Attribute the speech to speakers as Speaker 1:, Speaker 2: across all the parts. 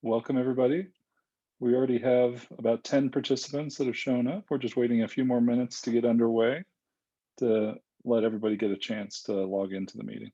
Speaker 1: Welcome, everybody. We already have about 10 participants that have shown up. We're just waiting a few more minutes to get underway to let everybody get a chance to log into the meeting.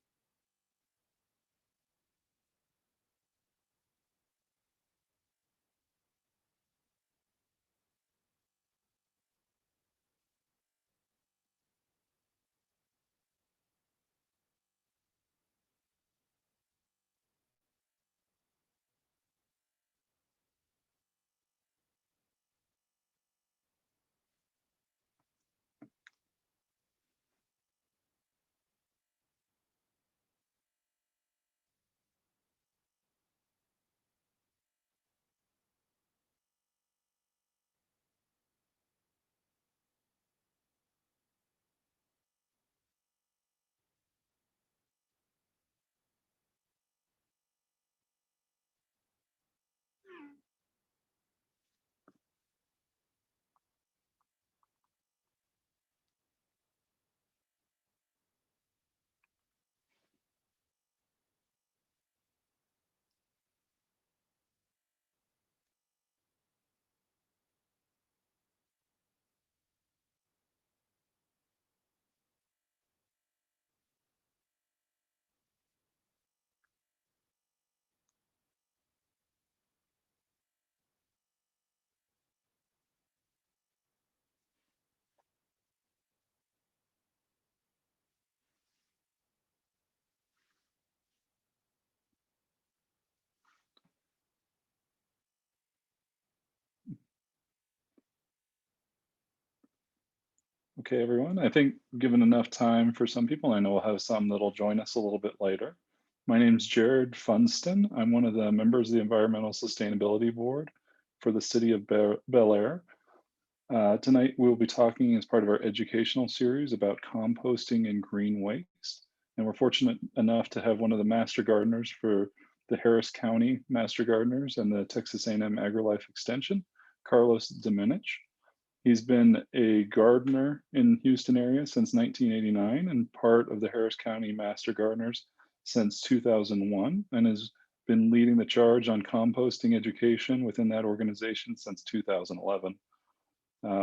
Speaker 1: Okay, everyone. I think given enough time for some people, I know we'll have some that'll join us a little bit later. My name's Jared Funston. I'm one of the members of the Environmental Sustainability Board for the City of Bel Air. Tonight, we'll be talking as part of our educational series about composting and green waste. And we're fortunate enough to have one of the master gardeners for the Harris County Master Gardeners and the Texas A&M AgriLife Extension, Carlos Domenech. He's been a gardener in Houston area since 1989 and part of the Harris County Master Gardeners since 2001 and has been leading the charge on composting education within that organization since 2011.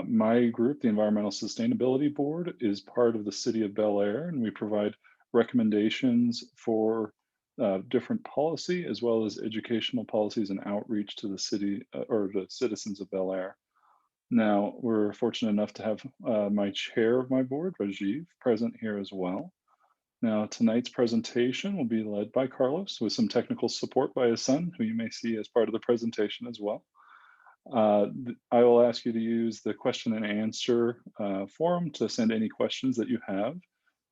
Speaker 1: My group, the Environmental Sustainability Board, is part of the City of Bel Air, and we provide recommendations for different policy as well as educational policies and outreach to the city or the citizens of Bel Air. Now, we're fortunate enough to have my chair of my board, Rajiv, present here as well. Now, tonight's presentation will be led by Carlos with some technical support by his son, who you may see as part of the presentation as well. I will ask you to use the question and answer forum to send any questions that you have.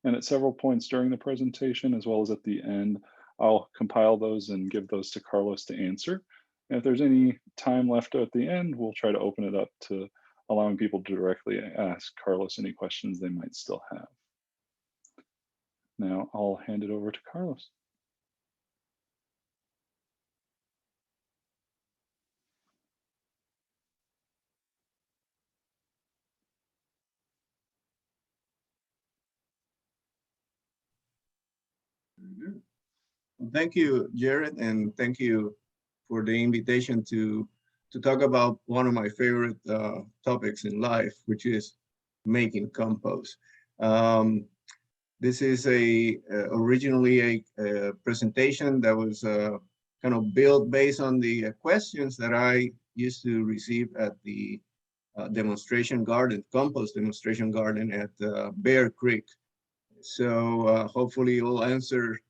Speaker 1: And at several points during the presentation, as well as at the end, I'll compile those and give those to Carlos to answer. And if there's any time left at the end, we'll try to open it up to allowing people to directly ask Carlos any questions they might still have. Now I'll hand it over to Carlos.
Speaker 2: Well, thank you, Jared, and thank you for the invitation to talk about one of my favorite topics in life, which is making compost. This is originally a presentation that was kind of built based on the questions that I used to receive at the demonstration garden, compost demonstration garden at Bear Creek. So hopefully it will answer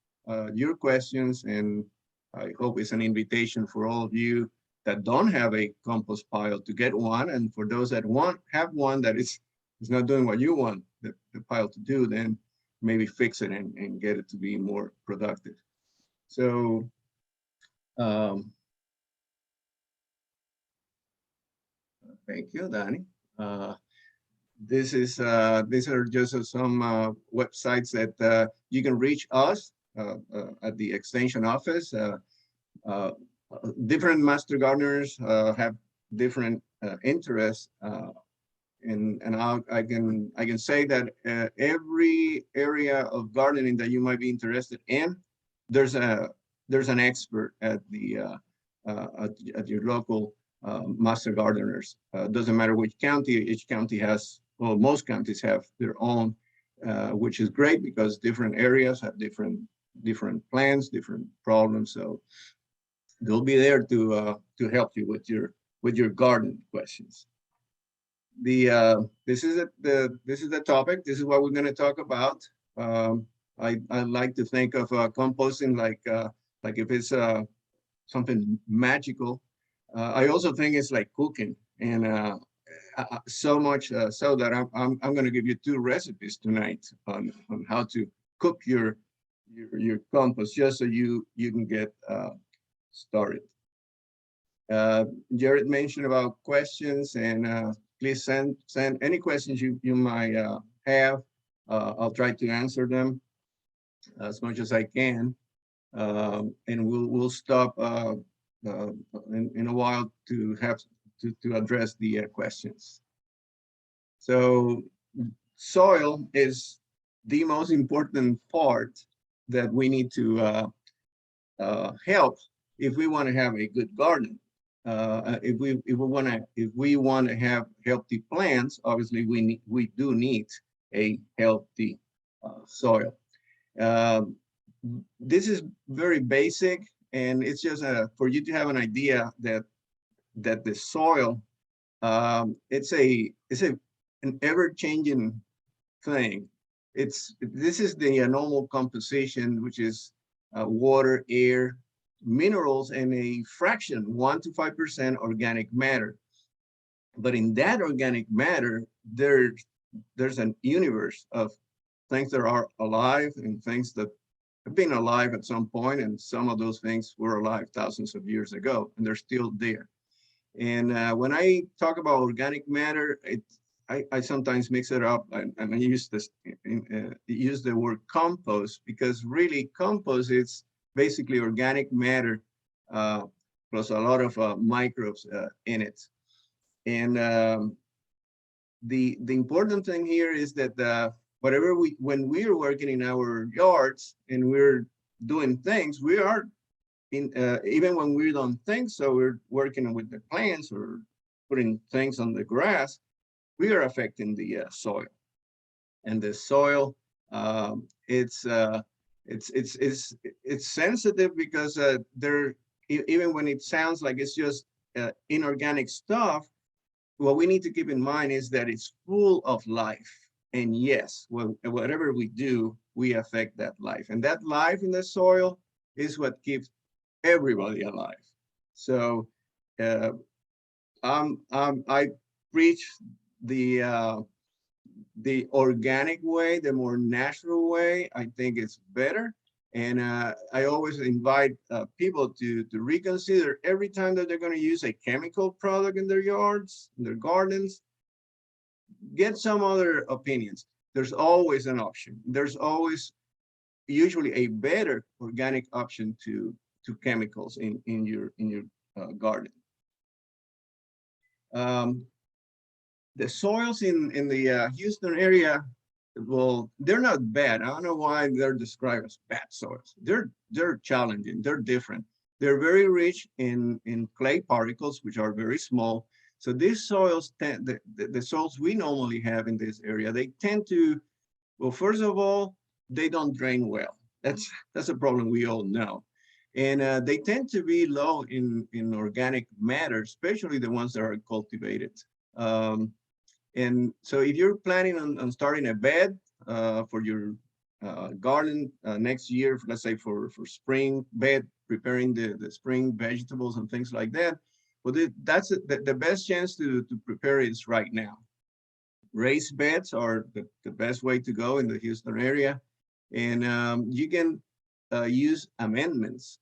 Speaker 2: your questions, and I hope it's an invitation for all of you that don't have a compost pile to get one, and for those that have one that is not doing what you want the pile to do, then maybe fix it and get it to be more productive. So thank you, Danny. These are just some websites that you can reach us at the extension office. Different master gardeners have different interests, and I can say that every area of gardening that you might be interested in, there's an expert at the at your local master gardeners. Doesn't matter which county, each county has, well, most counties have their own, which is great because different areas have different plans, different problems. So they'll be there to help you with your garden questions. This is the topic. This is what we're going to talk about. I like to think of composting like if it's something magical. I also think it's like cooking, and so much so that I'm going to give you 2 recipes tonight on how to cook your compost, just so you can get started. Jared mentioned about questions, and please send any questions you might have. I'll try to answer them as much as I can, and we'll stop in a while to have to address the questions. So soil is the most important part that we need to help if we want to have a good garden. If we want to have healthy plants, obviously we do need a healthy soil. This is very basic, and it's just for you to have an idea that the soil, it's an ever-changing thing. This is the normal composition, which is water, air, minerals, and a fraction, 1 to 5% organic matter. But in that organic matter, there's an universe of things that are alive and things that have been alive at some point, and some of those things were alive thousands of years ago, and they're still there. And when I talk about organic matter, I sometimes mix it up, and I use the word compost, because really compost is basically organic matter plus a lot of microbes in it. And the important thing here is that when we're working in our yards and we're doing things, we are even when we don't think so, we're working with the plants or putting things on the grass, we are affecting the soil. And the soil, it's sensitive because even when it sounds like it's just inorganic stuff, what we need to keep in mind is that it's full of life. And yes, whatever we do, we affect that life. And that life in the soil is what keeps everybody alive. So I preach the organic way, the more natural way. I think it's better. And I always invite people to reconsider every time that they're going to use a chemical product in their yards, in their gardens, get some other opinions. There's always an option. There's always usually a better organic option to chemicals in your garden. The soils in the Houston area, well, they're not bad. I don't know why they're described as bad soils. They're challenging. They're different. They're very rich in clay particles, which are very small. So these soils, the soils we normally have in this area, they tend to, well, first of all, they don't drain well. That's a problem we all know. And they tend to be low in organic matter, especially the ones that are cultivated. And so if you're planning on starting a bed for your garden next year, let's say for spring bed, preparing the spring vegetables and things like that, well, that's the best chance to prepare is right now. Raised beds are the best way to go in the Houston area. And you can use amendments,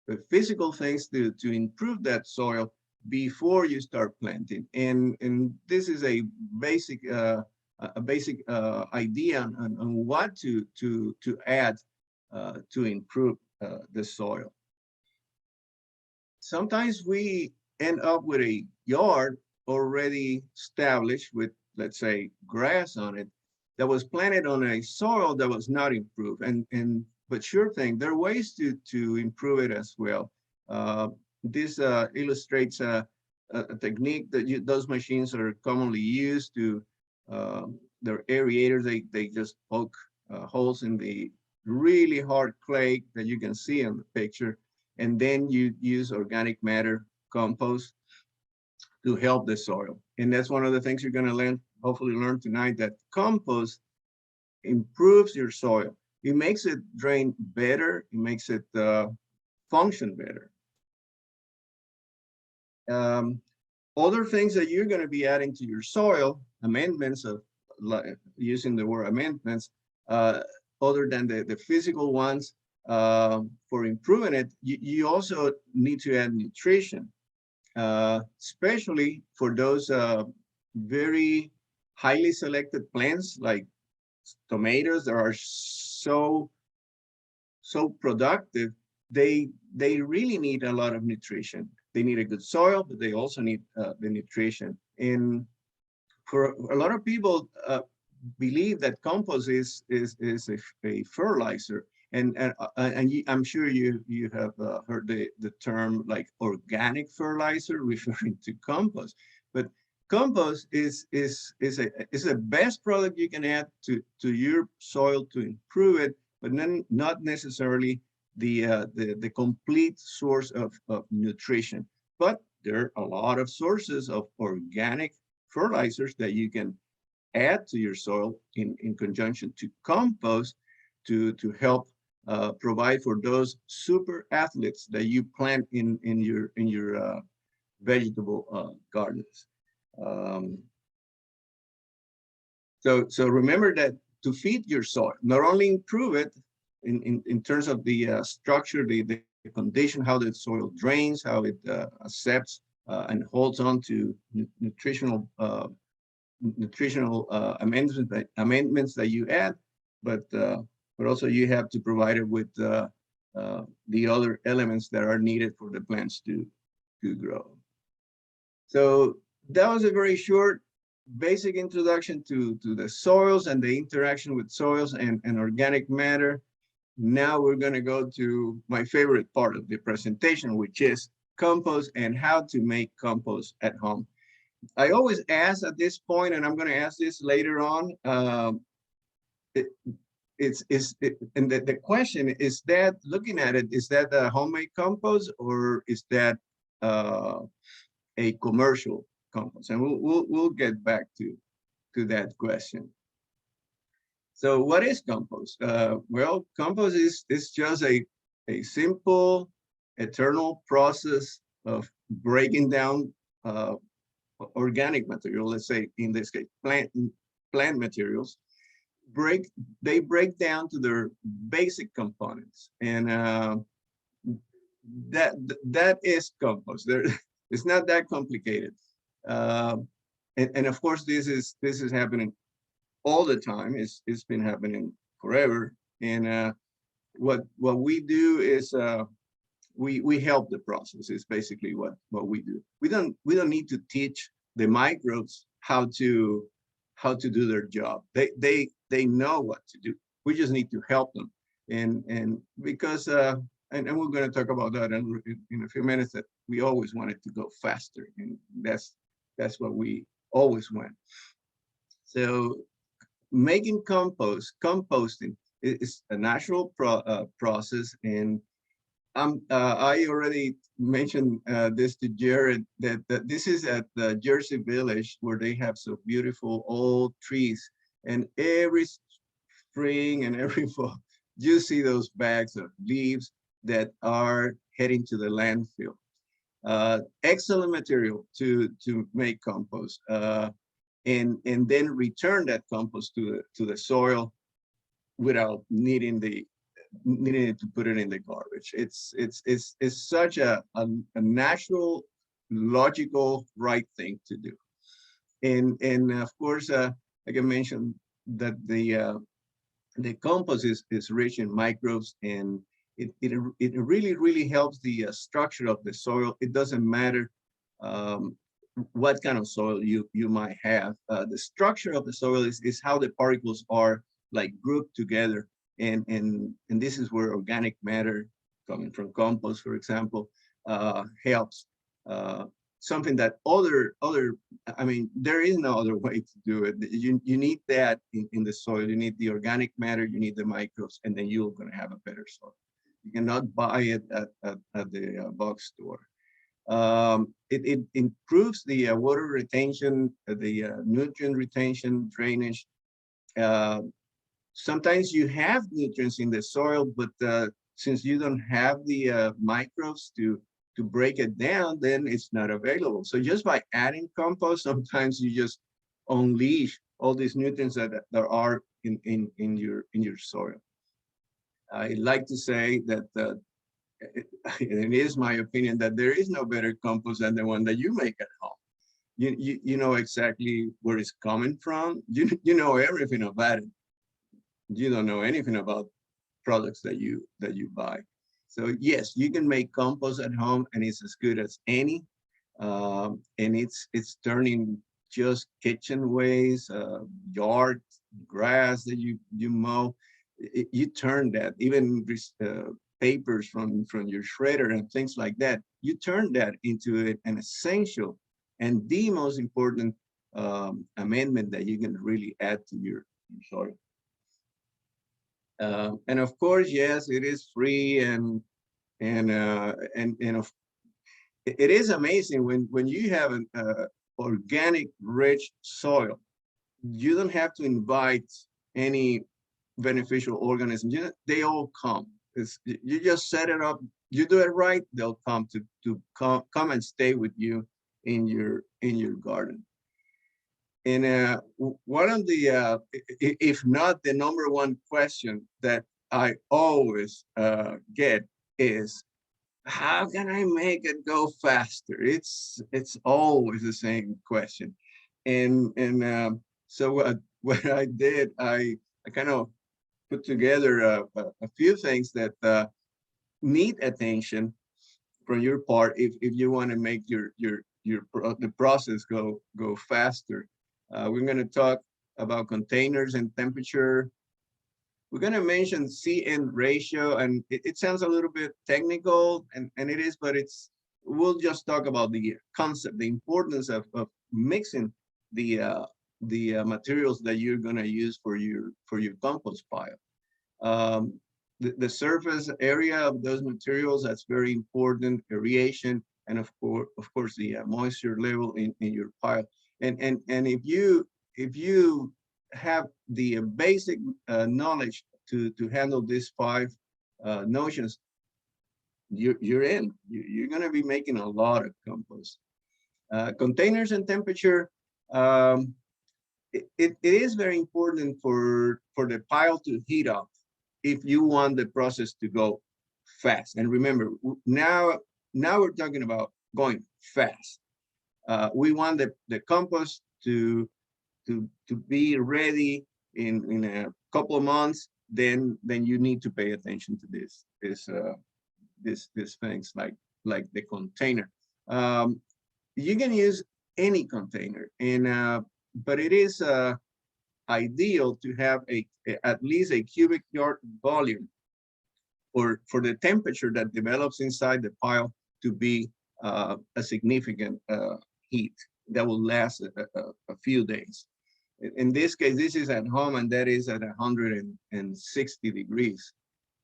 Speaker 2: the physical things to improve that soil before you start planting. And this is a basic idea on what to add to improve the soil. Sometimes we end up with a yard already established with, let's say, grass on it that was planted on a soil that was not improved. But sure thing, there are ways to improve it as well. This illustrates a technique that those machines are commonly used to, their aerators, they just poke holes in the really hard clay that you can see in the picture, and then you use organic matter compost to help the soil. And that's one of the things you're going to learn, hopefully learn tonight, that compost improves your soil. It makes it drain better. It makes it function better. Other things that you're going to be adding to your soil, amendments of, using the word amendments, other than the physical ones, for improving it, you also need to add nutrition, especially for those very highly selected plants like tomatoes that are so productive. They really need a lot of nutrition. They need a good soil, but they also need the nutrition. And for a lot of people, believe that compost is a fertilizer, and I'm sure you have heard the term like organic fertilizer referring to compost, but compost is the best product you can add to your soil to improve it, but not necessarily the complete source of nutrition. But there are a lot of sources of organic fertilizers that you can add to your soil in conjunction to compost to help provide for those super athletes that you plant in your vegetable gardens. So remember that to feed your soil, not only improve it in terms of the structure, the condition, how the soil drains, how it accepts and holds on to nutritional amendments that you add, but also you have to provide it with the other elements that are needed for the plants to grow. So that was a very short, basic introduction to the soils and the interaction with soils and organic matter. Now we're going to go to my favorite part of the presentation, which is compost and how to make compost at home. I always ask at this point, and I'm going to ask this later on, and the question is that, looking at it, is that a homemade compost or is that a commercial compost? And we'll get back to that question. So what is compost? Well, compost is just a simple, eternal process of breaking down organic material, let's say in this case plant materials. They break down to their basic components, and that is compost. It's not that complicated, and of course this is happening all the time. It's been happening forever, and what we do is we help the process. Is basically what we do. We don't need to teach the microbes how to do their job. They know what to do. We just need to help them. And because and we're going to talk about that in a few minutes, that we always want it to go faster, and that's what we always want. So making composting is a natural process, and I already mentioned this to Jared, that this is at the Jersey Village, where they have so beautiful old trees, and every spring and every fall you see those bags of leaves that are heading to the landfill. Excellent material to make compost, and then return that compost to the soil without needing to put it in the garbage. It's such a natural, logical, right thing to do. And of course, like I mentioned, that the compost is rich in microbes, and it really helps the structure of the soil. It doesn't matter what kind of soil you might have. The structure of the soil is how the particles are like grouped together. And this is where organic matter coming from compost, for example, helps. Something that I mean, there is no other way to do it. You need that in the soil. You need the organic matter, you need the microbes, and then you're going to have a better soil. You cannot buy it at the box store. It improves the water retention, the nutrient retention, drainage. Sometimes you have nutrients in the soil, but since you don't have the microbes to break it down, then it's not available. So just by adding compost, sometimes you just unleash all these nutrients that are in your soil. I like to say that it is my opinion that there is no better compost than the one that you make at home. You know exactly where it's coming from. You know everything about it. You don't know anything about products that you buy. So yes, you can make compost at home, and it's as good as any. And it's turning just kitchen waste, yard grass that you mow. You turn that, even papers from your shredder and things like that. You turn that into an essential and the most important amendment that you can really add to your soil. And of course, yes, it is free, and it is amazing when you have an organic, rich soil. You don't have to invite any beneficial organisms. They all come. You just set it up. You do it right, they'll come to come and stay with you in your garden. And one of the, if not the number one question that I always get is, how can I make it go faster? It's always the same question. And so what I did, I kind of put together a few things that need attention from your part if you want to make the process go faster. We're going to talk about containers and temperature. We're going to mention C/N ratio, and it sounds a little bit technical, and it is, but we'll just talk about the concept, the importance of mixing the materials that you're going to use for your compost pile. The surface area of those materials, that's very important, aeration, and of course the moisture level in your pile. And if you have the basic knowledge to handle these 5 notions, you're in. You're going to be making a lot of compost. Containers and temperature. It is very important for the pile to heat up if you want the process to go fast. And remember, now we're talking about going fast. We want the compost to be ready in a couple of months. Then you need to pay attention to these things like the container. You can use any container, but it is ideal to have at least a cubic yard volume for the temperature that develops inside the pile to be a significant heat that will last a few days. In this case, this is at home, and that is at 160 degrees.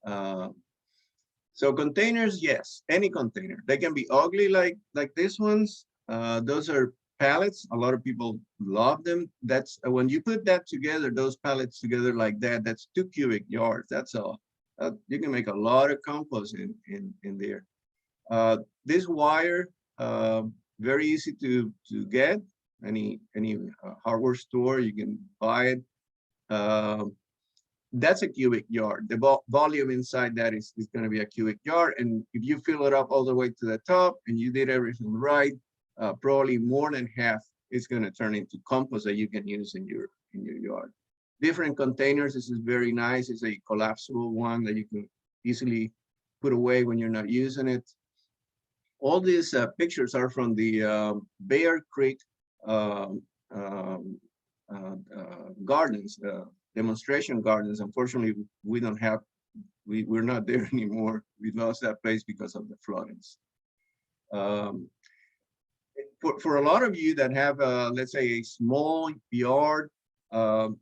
Speaker 2: So containers, yes, any container. They can be ugly like these ones. Those are pallets. A lot of people love them. That's when you put that together, those pallets together like that, that's 2 cubic yards. That's all. You can make a lot of compost in there. This wire, very easy to get. Any hardware store, you can buy it. That's a cubic yard. The volume inside that is going to be a cubic yard. And if you fill it up all the way to the top and you did everything right, probably more than half is going to turn into compost that you can use in your yard. Different containers. This is very nice. It's a collapsible one that you can easily put away when you're not using it. All these pictures are from the Bear Creek gardens, demonstration gardens. Unfortunately, we're not there anymore. We lost that place because of the floodings. Um, for a lot of you that have, let's say, a small yard,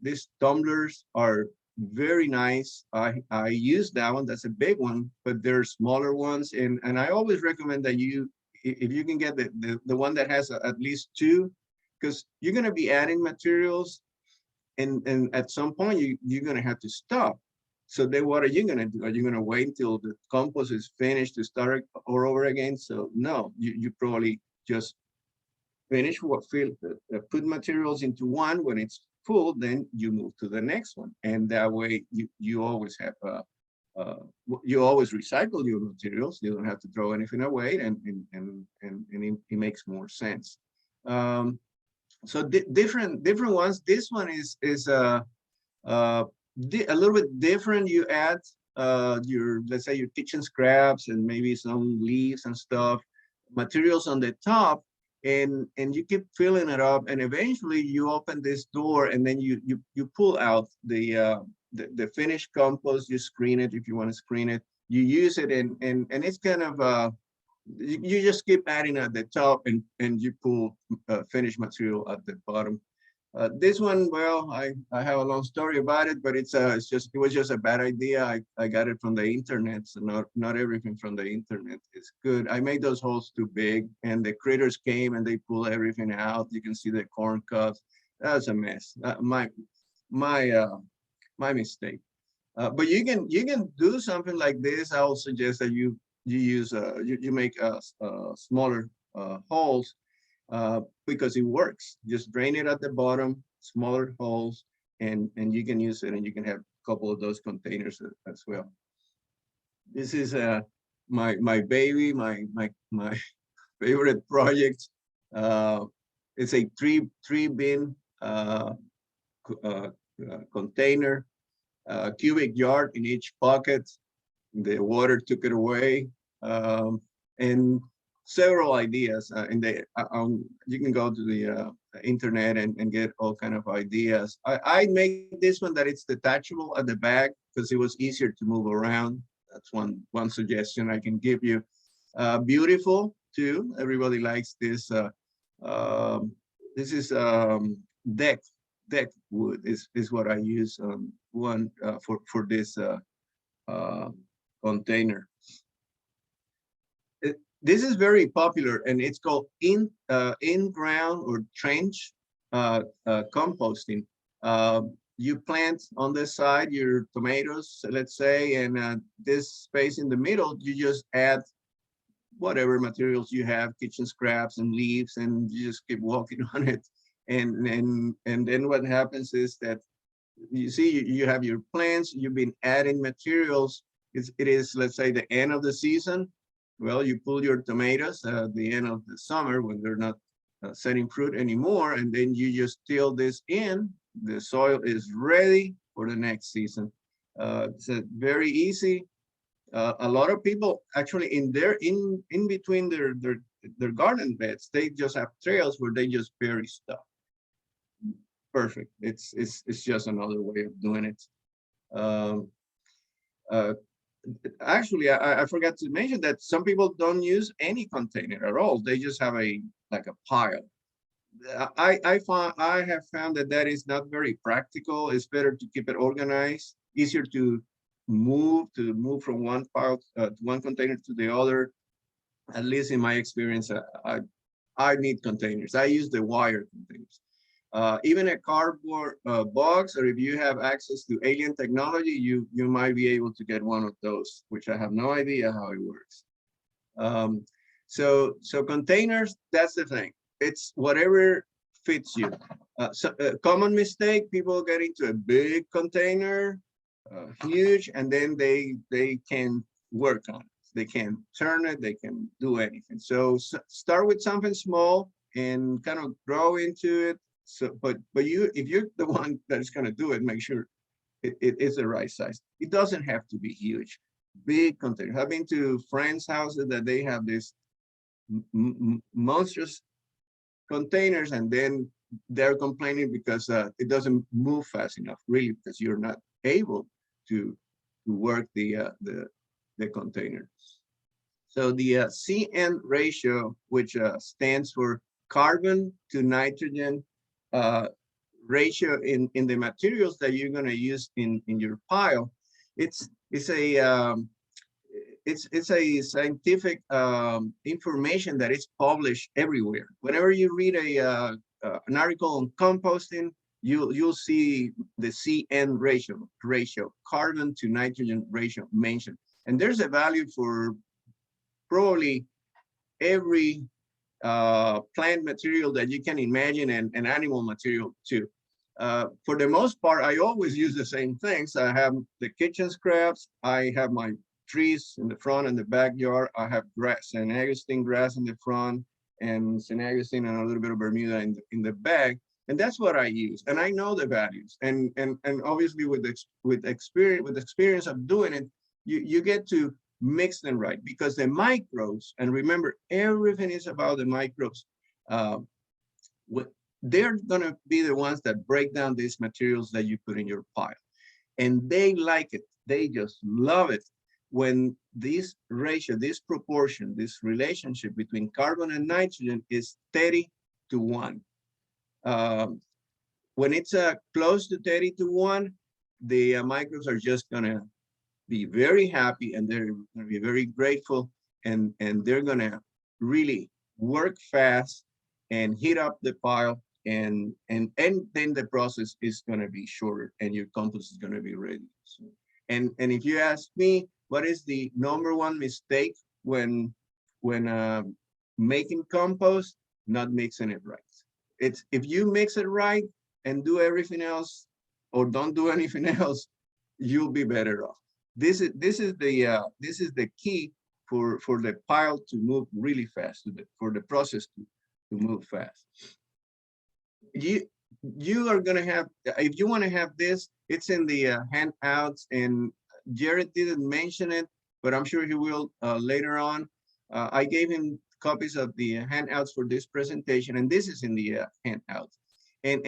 Speaker 2: these tumblers are very nice. I use that one. That's a big one, but there are smaller ones. And I always recommend that you, if you can get the one that has at least two, because you're going to be adding materials. And at some point, you're going to have to stop. So then what are you going to do? Are you going to wait until the compost is finished to start all over again? So no, you probably just finish what put materials into one. When it's full, then you move to the next one, and that way you always have you always recycle your materials. You don't have to throw anything away, and it makes more sense. So different ones. This one is a little bit different. You add your, let's say, your kitchen scraps and maybe some leaves and stuff, materials on the top, and you keep filling it up, and eventually you open this door, and then you pull out the finished compost. You screen it if you want to screen it. You use it, and it's kind of you just keep adding at the top, and you pull finished material at the bottom. This one, well, I have a long story about it, but it was just a bad idea. I got it from the internet, so not everything from the internet is good. I made those holes too big, and the critters came and they pulled everything out. You can see the corn cobs. That was a mess. My mistake. But you can do something like this. I would suggest that you use you make smaller holes. Because it works. Just drain it at the bottom, smaller holes, and you can use it, and you can have a couple of those containers as well. This is my baby, my favorite project. It's a three bin container, cubic yard in each pocket. The water took it away, and several ideas. You can go to the internet and get all kind of ideas. I made this one that it's detachable at the back because it was easier to move around. That's one suggestion I can give you. Beautiful too. Everybody likes this. This is deck wood is what I use one for this container. This is very popular, and it's called in-ground or trench composting. You plant on this side your tomatoes, let's say, and this space in the middle, you just add whatever materials you have, kitchen scraps and leaves, and you just keep walking on it. And then what happens is that you see you have your plants, you've been adding materials. It is, let's say, the end of the season. Well, you pull your tomatoes at the end of the summer when they're not setting fruit anymore, and then you just till this in. The soil is ready for the next season. It's very easy. A lot of people actually in between their garden beds, they just have trails where they just bury stuff. Perfect. It's just another way of doing it. Actually, I forgot to mention that some people don't use any container at all. They just have like a pile. I have found that is not very practical. It's better to keep it organized, easier to move from one pile, one container to the other. At least in my experience, I need containers. I use the wire containers. Even a cardboard box, or if you have access to alien technology, you might be able to get one of those, which I have no idea how it works. So containers, that's the thing. It's whatever fits you. So a common mistake, people get into a big container, huge, and then they can work on it. They can turn it, they can do anything. So start with something small and kind of grow into it. So, but if you're the one that's going to do it, make sure it is the right size. It doesn't have to be huge. Big container. I've been to friends' houses that they have this monstrous containers, and then they're complaining because it doesn't move fast enough, really, because you're not able to work the container. So the CN ratio, which stands for carbon to nitrogen ratio in the materials that you're going to use in your pile, it's a scientific information that is published everywhere. Whenever you read an article on composting, you'll see the CN ratio, carbon to nitrogen ratio mentioned. And there's a value for probably every plant material that you can imagine, and animal material too. For the most part, I always use the same things. I have the kitchen scraps, I have my trees in the front and the backyard, I have grass, St. Augustine grass in the front, and St. Augustine and a little bit of Bermuda in the back. And that's what I use. And I know the values. And obviously with experience of doing it, you get to mix them right, because the microbes, and remember, everything is about the microbes. They're going to be the ones that break down these materials that you put in your pile. And they like it. They just love it when this ratio, this proportion, this relationship between carbon and nitrogen is 30:1. When it's close to 30:1, the microbes are just going to be very happy, and they're going to be very grateful, and they're going to really work fast and heat up the pile, and then the process is going to be shorter, and your compost is going to be ready. So, and if you ask me, what is the #1 mistake when making compost? Not mixing it right. It's if you mix it right and do everything else, or don't do anything else, you'll be better off. This is the key for the pile to move really fast, for the process to move fast. You are going to have, if you want to have this, it's in the handouts, and Jared didn't mention it, but I'm sure he will later on. I gave him copies of the handouts for this presentation, and this is in the handouts. And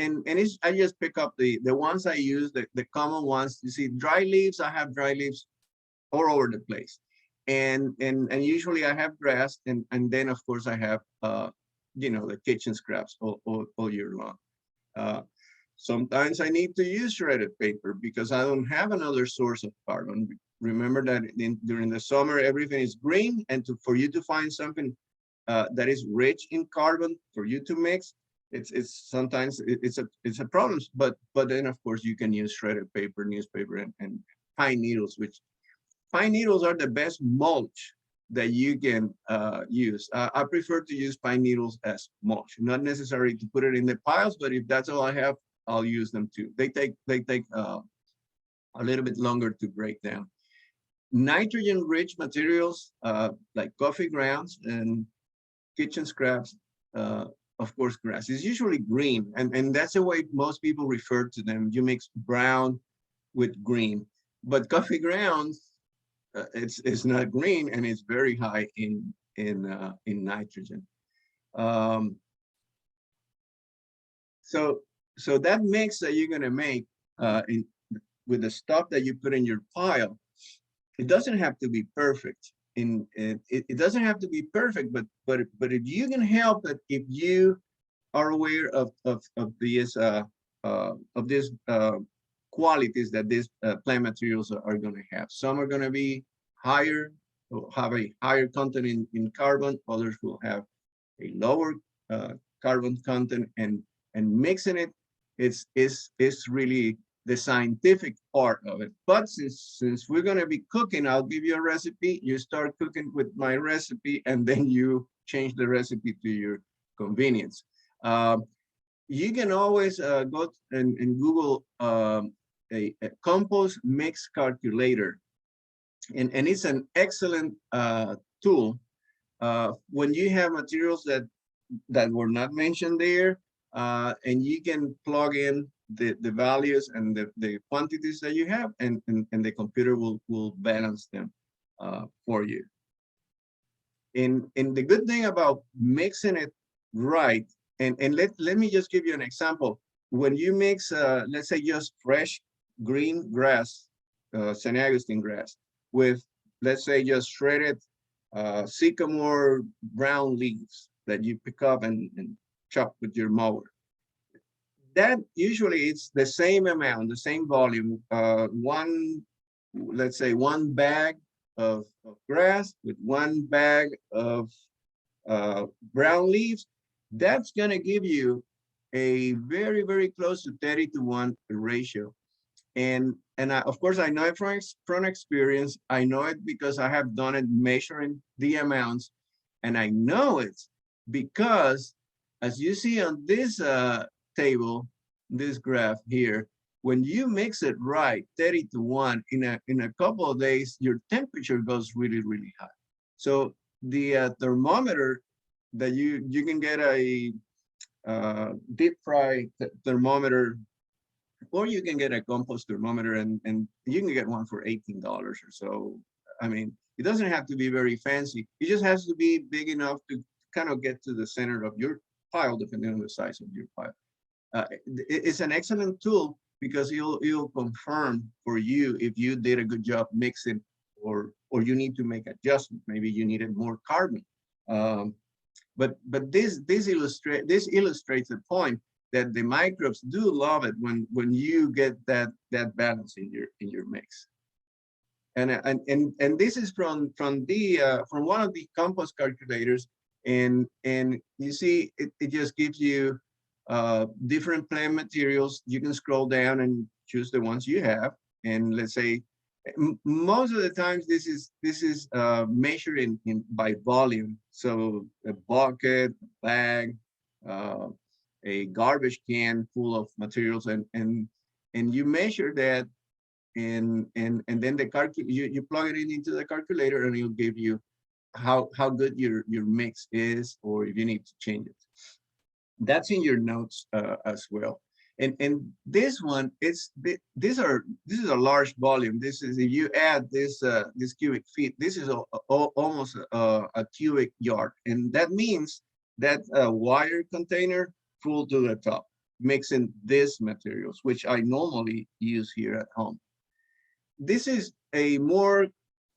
Speaker 2: I just pick up the ones I use, the common ones. You see, dry leaves, I have dry leaves all over the place. And usually I have grass, and then of course I have the kitchen scraps all year long. Sometimes I need to use shredded paper because I don't have another source of carbon. Remember that during the summer everything is green, and for you to find something that is rich in carbon for you to mix, it's sometimes a problem. But then of course you can use shredded paper, newspaper, and pine needles, which pine needles are the best mulch that you can use. I prefer to use pine needles as mulch, not necessarily to put it in the piles, but if that's all I have, I'll use them too. They take a little bit longer to break down. Nitrogen-rich materials like coffee grounds and kitchen scraps, of course, grass is usually green, and that's the way most people refer to them. You mix brown with green, but coffee grounds, it's not green, and it's very high in nitrogen. So that mix that you're going to make with the stuff that you put in your pile, it doesn't have to be perfect. It doesn't have to be perfect, but if you can help it, if you are aware of these qualities that these plant materials are going to have. Some are going to be higher, or have a higher content in carbon. Others will have a lower carbon content, and mixing it is really the scientific part of it. But since we're going to be cooking, I'll give you a recipe. You start cooking with my recipe, and then you change the recipe to your convenience. You can always go and Google a compost mix calculator, and it's an excellent tool when you have materials that were not mentioned there, and you can plug in the values and the quantities that you have, and the computer will balance them for you. And the good thing about mixing it right, and let me just give you an example. When you mix, let's say, just fresh green grass, St. Augustine grass, with, let's say, just shredded sycamore brown leaves that you pick up and chop with your mower. That usually it's the same amount, the same volume, let's say one bag of grass with one bag of brown leaves. That's gonna give you a very, very close to 30-to-1 ratio. And of course, I know it from experience. I know it because I have done it measuring the amounts, and I know it because, as you see on this table, this graph here, when you mix it right, 30-to-1, in a couple of days, your temperature goes really, really high. So the thermometer that you can get a deep fry thermometer, or you can get a compost thermometer, and you can get one for $18 or so. I mean, it doesn't have to be very fancy. It just has to be big enough to kind of get to the center of your pile, depending on the size of your pile. It's an excellent tool because it'll confirm for you if you did a good job mixing, or you need to make adjustments. Maybe you needed more carbon. But this illustrates the point that the microbes do love it when you get that balance in your mix. And this is from one of the compost calculators, and you see it just gives you different plant materials. You can scroll down and choose the ones you have, and let's say most of the times this is measured in by volume. So a bucket, bag, a garbage can full of materials, and you measure that, and then you plug it into the calculator, and it'll give you how good your mix is, or if you need to change it. That's in your notes as well. And this one, this is a large volume. This is, if you add this cubic feet, this is almost a cubic yard, and that means that a wire container full to the top, mixing these materials, which I normally use here at home. This is a more,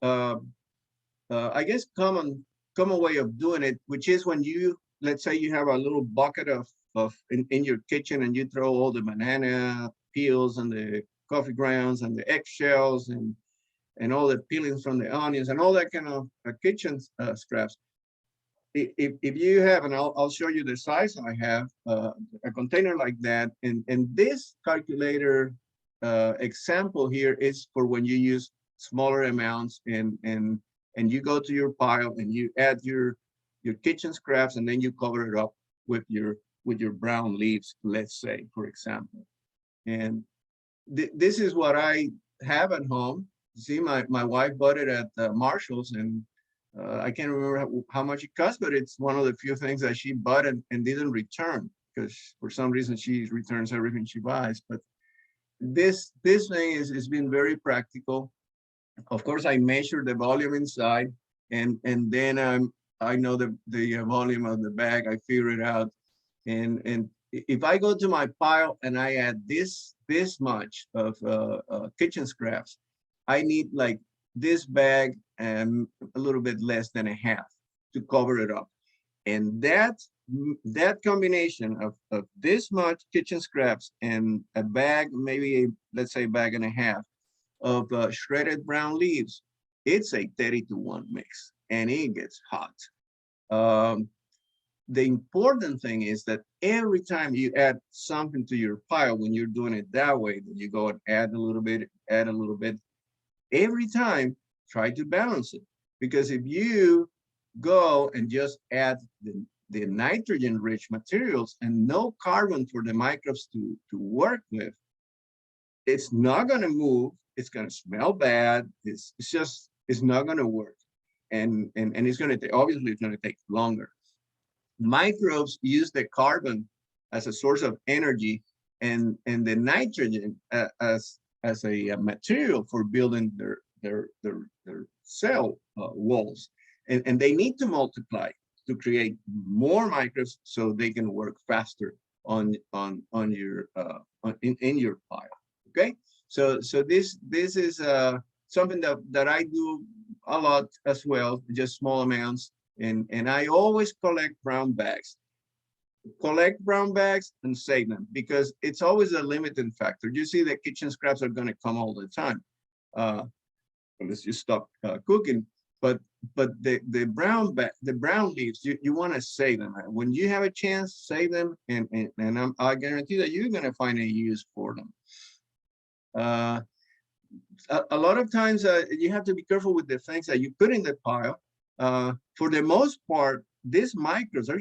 Speaker 2: I guess, common way of doing it, which is when you, let's say you have a little bucket in your kitchen, and you throw all the banana peels and the coffee grounds and the eggshells and all the peelings from the onions and all that kind of kitchen scraps. If you have, and I'll show you the size I have, a container like that, and this calculator example here is for when you use smaller amounts, and you go to your pile and you add your kitchen scraps, and then you cover it up with your brown leaves, let's say, for example. And this is what I have at home. See, my wife bought it at Marshall's, and I can't remember how much it cost, but it's one of the few things that she bought and didn't return, because for some reason she returns everything she buys. But this thing has been very practical. Of course, I measure the volume inside, and then I know the volume of the bag. I figure it out, and if I go to my pile and I add this much of kitchen scraps, I need like this bag and a little bit less than a half to cover it up. And that combination of this much kitchen scraps and a bag, maybe let's say a bag and a half of shredded brown leaves, it's a 30-to-1 mix, and it gets hot. The important thing is that every time you add something to your pile, when you're doing it that way, that you go and add a little bit, every time try to balance it. Because if you go and just add the nitrogen-rich materials and no carbon for the microbes to work with, it's not going to move. It's going to smell bad. It's not going to work, and it's going to obviously it's going to take longer. Microbes use the carbon as a source of energy, and the nitrogen as a material for building their cell walls, and they need to multiply to create more microbes so they can work faster in your pile. Okay, so this is something that I do a lot as well, just small amounts. And I always collect brown bags. Collect brown bags and save them, because it's always a limiting factor. You see that kitchen scraps are going to come all the time, unless you stop cooking. But the brown leaves, you want to save them. When you have a chance, save them, and I guarantee that you're going to find a use for them. A lot of times you have to be careful with the things that you put in the pile. For the most part, these microbes are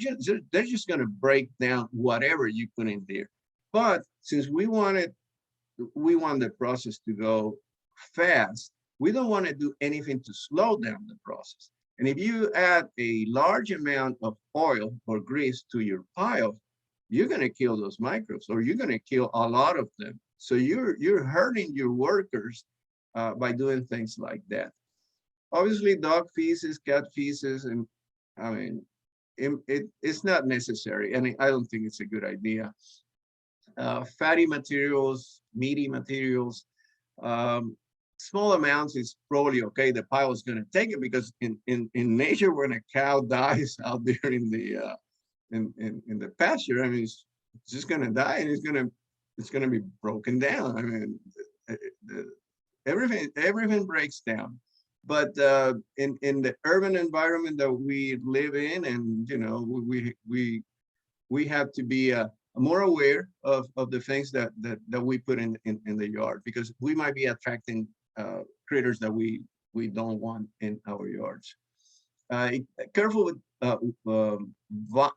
Speaker 2: they're just going to break down whatever you put in there. But since we want the process to go fast, we don't want to do anything to slow down the process. And if you add a large amount of oil or grease to your pile, you're going to kill those microbes, or you're going to kill a lot of them. So you're hurting your workers by doing things like that. Obviously, dog feces, cat feces, and I mean, it's not necessary, and I don't think it's a good idea. Fatty materials, meaty materials, small amounts is probably okay. The pile is going to take it, because in nature, when a cow dies out there in the pasture, I mean, it's just going to die, and it's going to be broken down. I mean, everything breaks down. But in the urban environment that we live in, and you know, we have to be more aware of the things that we put in the yard, because we might be attracting critters that we don't want in our yards. Careful with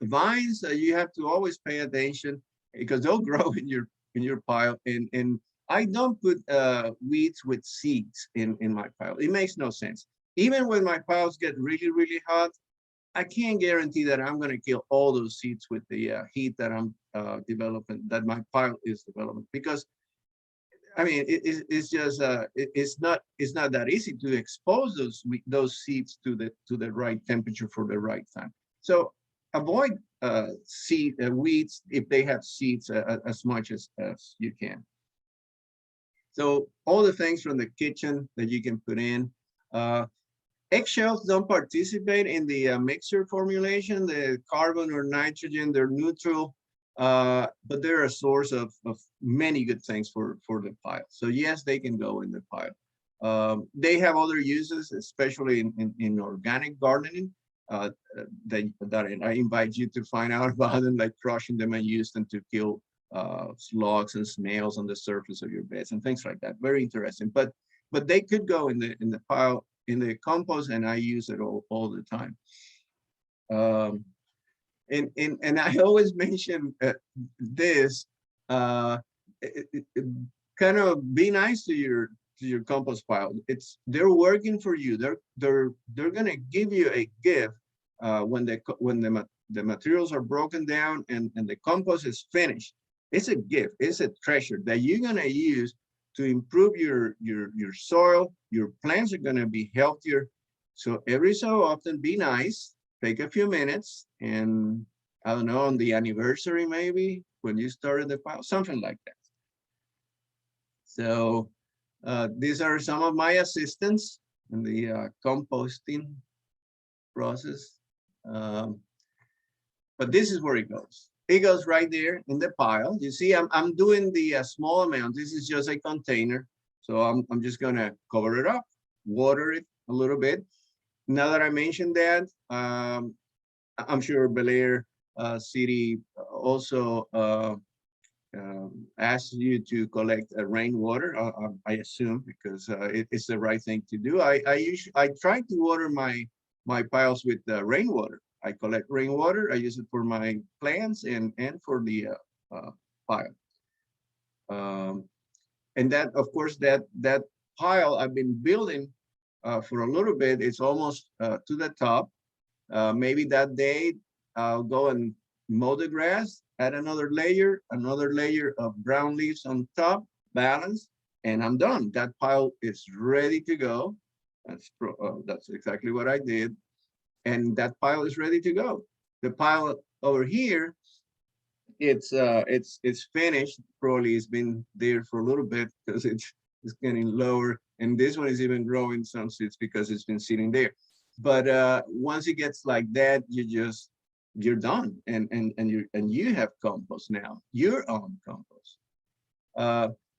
Speaker 2: vines. You have to always pay attention, because they'll grow in your pile. And I don't put weeds with seeds in my pile. It makes no sense. Even when my piles get really, really hot, I can't guarantee that I'm going to kill all those seeds with the heat that I'm developing, that my pile is developing. Because I mean, it's just it's not that easy to expose those seeds to the right temperature for the right time. So avoid weeds if they have seeds as much as you can. So all the things from the kitchen that you can put in. Eggshells don't participate in the mixture formulation, the carbon or nitrogen, they're neutral, but they're a source of many good things for the pile. So yes, they can go in the pile. They have other uses, especially in organic gardening, that I invite you to find out about them, like crushing them and use them to kill slugs and snails on the surface of your beds and things like that. Very interesting. But they could go in the pile, in the compost, and I use it all the time. And I always mention this, kind of be nice to your compost pile. They're working for you. They're gonna give you a gift when the materials are broken down and the compost is finished. It's a gift. It's a treasure that you're gonna use to improve your soil. Your plants are going to be healthier. So every so often, be nice, take a few minutes, and I don't know, on the anniversary, maybe when you started the pile, something like that. So these are some of my assistants in the composting process. But this is where it goes. It goes right there in the pile. You see, I'm doing the small amount. This is just a container. So I'm just gonna cover it up, water it a little bit. Now that I mentioned that, I'm sure Bel Air City also asks you to collect rainwater, I assume, because it's the right thing to do. I try to water my piles with rainwater. I collect rainwater. I use it for my plants and for the pile. And that, of course, that pile I've been building for a little bit. It's almost to the top. Maybe that day I'll go and mow the grass, add another layer of brown leaves on top, balance, and I'm done. That pile is ready to go. That's exactly what I did. And that pile is ready to go. The pile over here, it's finished. Probably it's been there for a little bit because it's getting lower. And this one is even growing some seeds because it's been sitting there. But once it gets like that, you're done, and you have compost now, your own compost.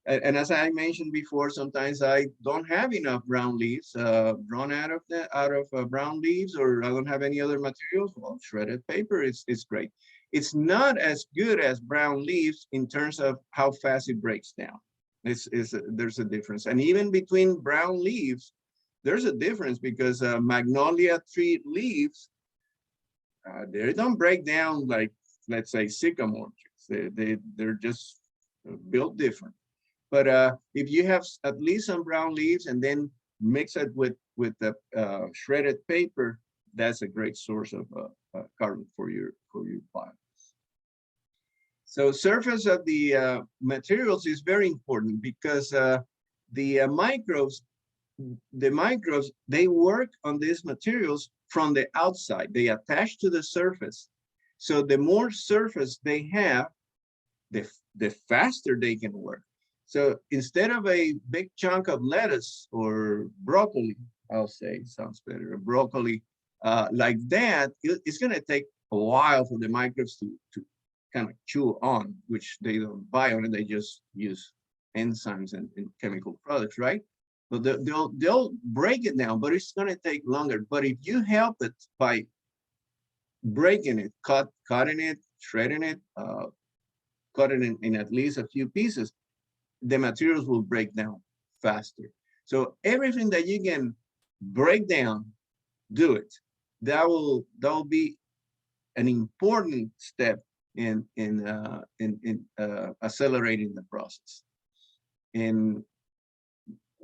Speaker 2: And as I mentioned before, sometimes I don't have enough brown leaves, run out of brown leaves, or I don't have any other materials. Well, shredded paper is great. It's not as good as brown leaves in terms of how fast it breaks down. There's a difference, and even between brown leaves, there's a difference, because magnolia tree leaves, they don't break down like, let's say, sycamore trees. They're just built different. But if you have at least some brown leaves and then mix it with the shredded paper, that's a great source of carbon for your pile. So surface of the materials is very important, because the microbes, they work on these materials from the outside. They attach to the surface. So the more surface they have, the faster they can work. So instead of a big chunk of lettuce or broccoli, I'll say, sounds better, broccoli, like that, it's going to take a while for the microbes to kind of chew on, which they don't buy on it. They just use enzymes and chemical products, right? But they'll break it down, but it's going to take longer. But if you help it by breaking it, cutting it, shredding it, cut it in at least a few pieces, the materials will break down faster. So everything that you can break down, do it. That'll be an important step in accelerating the process. And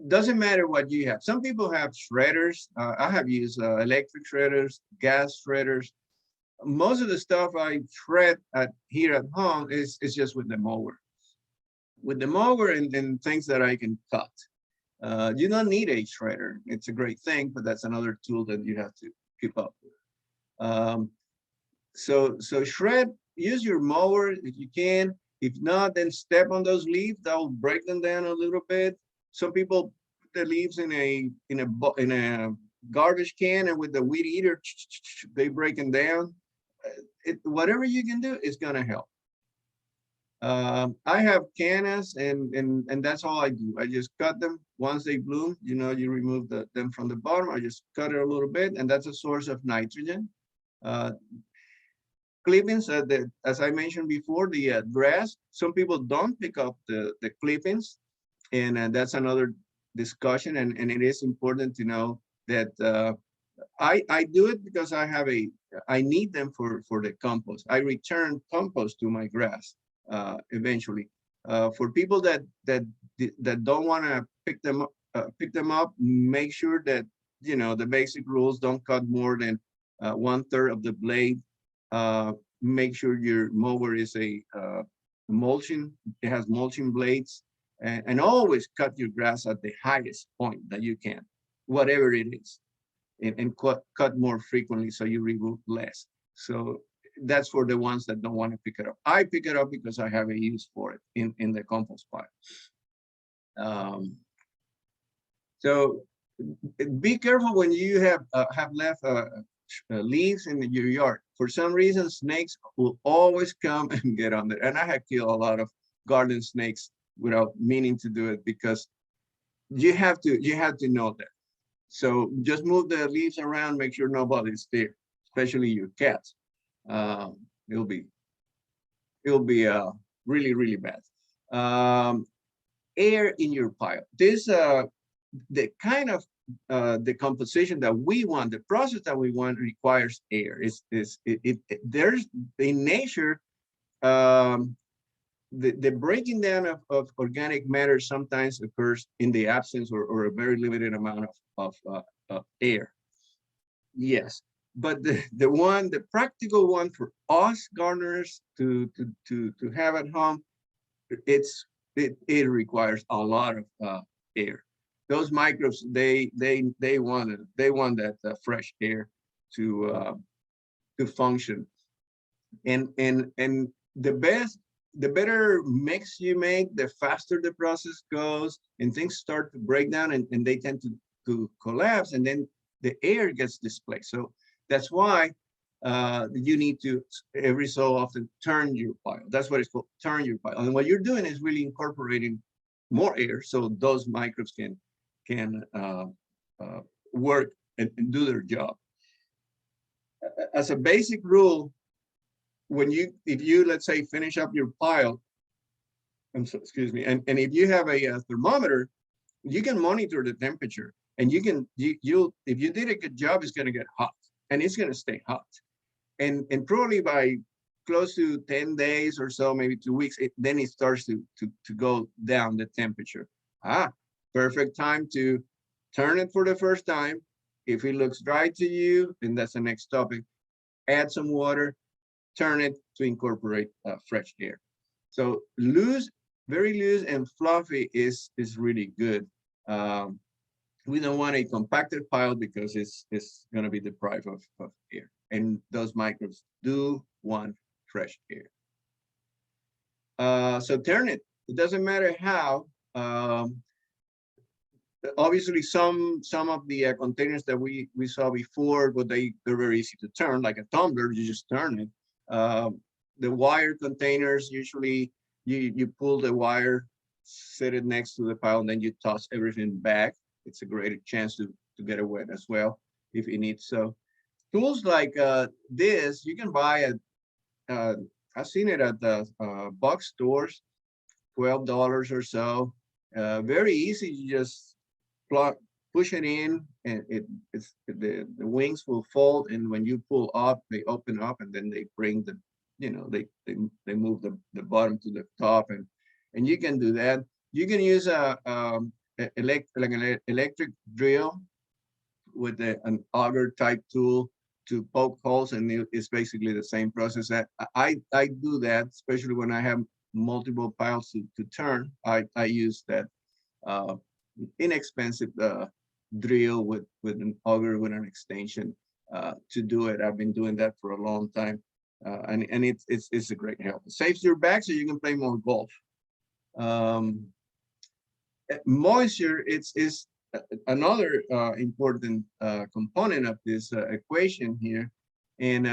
Speaker 2: doesn't matter what you have. Some people have shredders. I have used electric shredders, gas shredders. Most of the stuff I shred here at home is just with the mower. With the mower and things that I can cut. You don't need a shredder. It's a great thing, but that's another tool that you have to keep up with. So shred, use your mower if you can. If not, then step on those leaves. That will break them down a little bit. Some people put the leaves in a garbage can, and with the weed eater, they break them down. Whatever you can do is gonna help. I have cannas, and that's all I do. I just cut them once they bloom. You know, you remove them from the bottom. I just cut it a little bit, and that's a source of nitrogen. Clippings, as I mentioned before, the grass. Some people don't pick up the clippings, and that's another discussion. And it is important to know that I do it because I need them for the compost. I return compost to my grass. Eventually, for people that don't want to pick them up, make sure that, you know, the basic rules: don't cut more than 1/3 of the blade. Make sure your mower is a mulching. It has mulching blades, and always cut your grass at the highest point that you can, whatever it is, and cut more frequently so you remove less. So that's for the ones that don't want to pick it up. I pick it up because I have a use for it in the compost pile. So be careful when you have left leaves in your yard. For some reason, snakes will always come and get on there. And I have killed a lot of garden snakes without meaning to do it, because you have to know that. So just move the leaves around, make sure nobody's there, especially your cats. It'll be really, really bad. Air in your pile. This the kind of the composition that we want, the process that we want, requires air. There's in nature, the breaking down of organic matter sometimes occurs in the absence or a very limited amount of air. Yes, but the practical one for us gardeners to have at home, it requires a lot of air. Those microbes, they want that fresh air to function, and the best the better mix you make, the faster the process goes, and things start to break down, and they tend to collapse, and then the air gets displaced. So that's why you need to every so often turn your pile. That's what it's called, turn your pile. And what you're doing is really incorporating more air, so those microbes can work and do their job. As a basic rule, if you let's say finish up your pile, excuse me, and if you have a thermometer, you can monitor the temperature, and you if you did a good job, it's going to get hot, and it's going to stay hot, and probably by close to 10 days or so, maybe 2 weeks, then it starts to go down the temperature. Perfect time to turn it for the first time. If it looks dry to you, then that's the next topic. Add some water, turn it to incorporate fresh air. So loose, very loose and fluffy is really good. We don't want a compacted pile because it's going to be deprived of air, and those microbes do want fresh air. So turn it. It doesn't matter how. Obviously, some of the containers that we saw before, but they're very easy to turn, like a tumbler. You just turn it. The wire containers, usually you pull the wire, set it next to the pile, and then you toss everything back. It's a great chance to get it wet as well if you need so. Tools like this, you can buy at, I've seen it at the box stores, $12 or so. Very easy. You just push it in, and the wings will fold, and when you pull up, they open up, and then they bring the, they move the bottom to the top, and you can do that. You can use an electric drill with an auger type tool to poke holes, and it's basically the same process. That I do that, especially when I have multiple piles to turn. I use that inexpensive drill with an auger with an extension to do it. I've been doing that for a long time, and it's a great help. It saves your back, so you can play more golf. Moisture is another important component of this equation here, and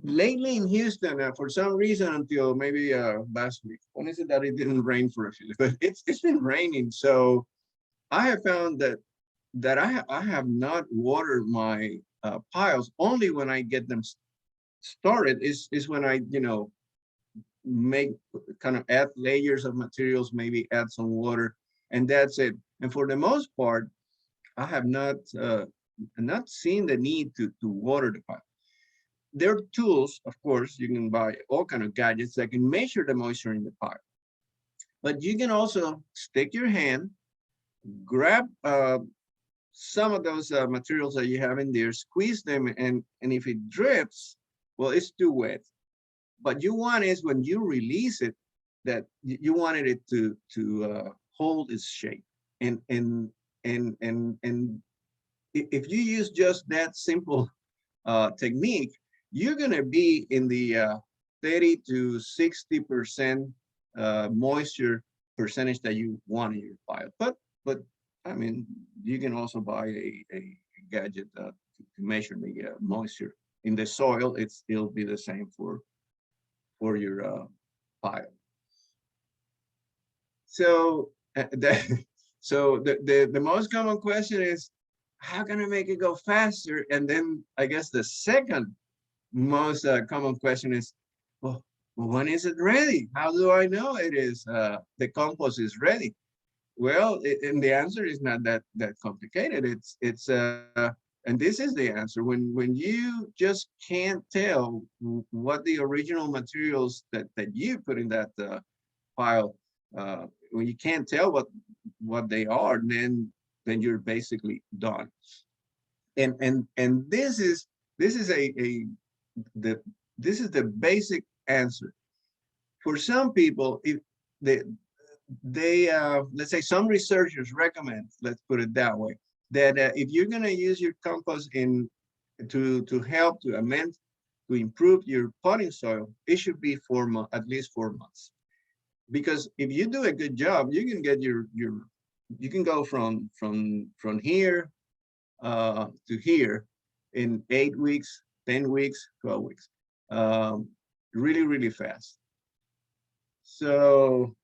Speaker 2: lately in Houston, for some reason, until maybe last week, when is it that it didn't rain for a few days? But it's been raining, so I have found that I have not watered my piles. Only when I get them started is when I make kind of add layers of materials, maybe add some water, and that's it. And for the most part, I have not seen the need to water the pile. There are tools, of course, you can buy all kind of gadgets that can measure the moisture in the pile. But you can also stick your hand, grab some of those materials that you have in there, squeeze them, and if it drips, well, it's too wet. But you want is when you release it, that you wanted it to hold its shape. And if you use just that simple technique, you're going to be in the 30 to 60% moisture percentage that you want in your pile. But I mean, you can also buy a gadget to measure the moisture in the soil. It'll be the same for your pile. So the most common question is, how can I make it go faster? And then I guess the second most common question is, well, when is it ready? How do I know it is the compost is ready? Well, and the answer is not that complicated. It's and this is the answer. When you just can't tell what the original materials that you put in that pile, when you can't tell what they are, then you're basically done. And this is the basic answer. For some people, if they let's say some researchers recommend, let's put it that way, that if you're going to use your compost to help to amend to improve your potting soil, it should be at least 4 months. Because if you do a good job, you can get you can go from here to here in 8 weeks, 10 weeks, 12 weeks, really, really fast. So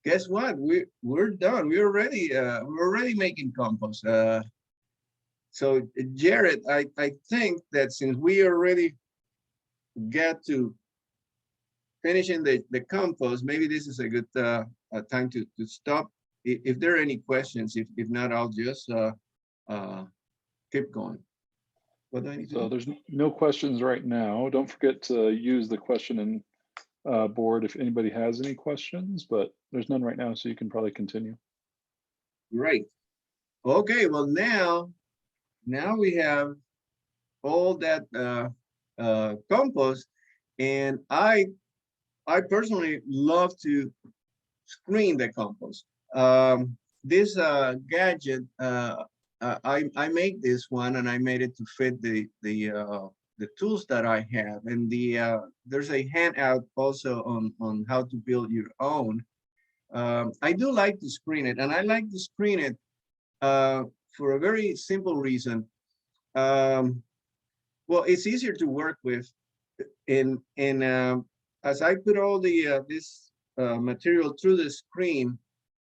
Speaker 2: guess what? We're done. We're already making compost. So Jared, I think that since we already get to finishing the compost, maybe this is a good time to stop. If there are any questions, if not, I'll just keep going. What do I need to do?
Speaker 1: So there's no questions right now. Don't forget to use the question and board if anybody has any questions, but there's none right now, so you can probably continue.
Speaker 2: Great. Okay, well now we have all that compost, and I personally love to screen the compost. This gadget, I made this one, and I made it to fit the tools that I have, and there's a handout also on how to build your own. I do like to screen it, and I like to screen it for a very simple reason. Well, it's easier to work with, and as I put all this material through the screen,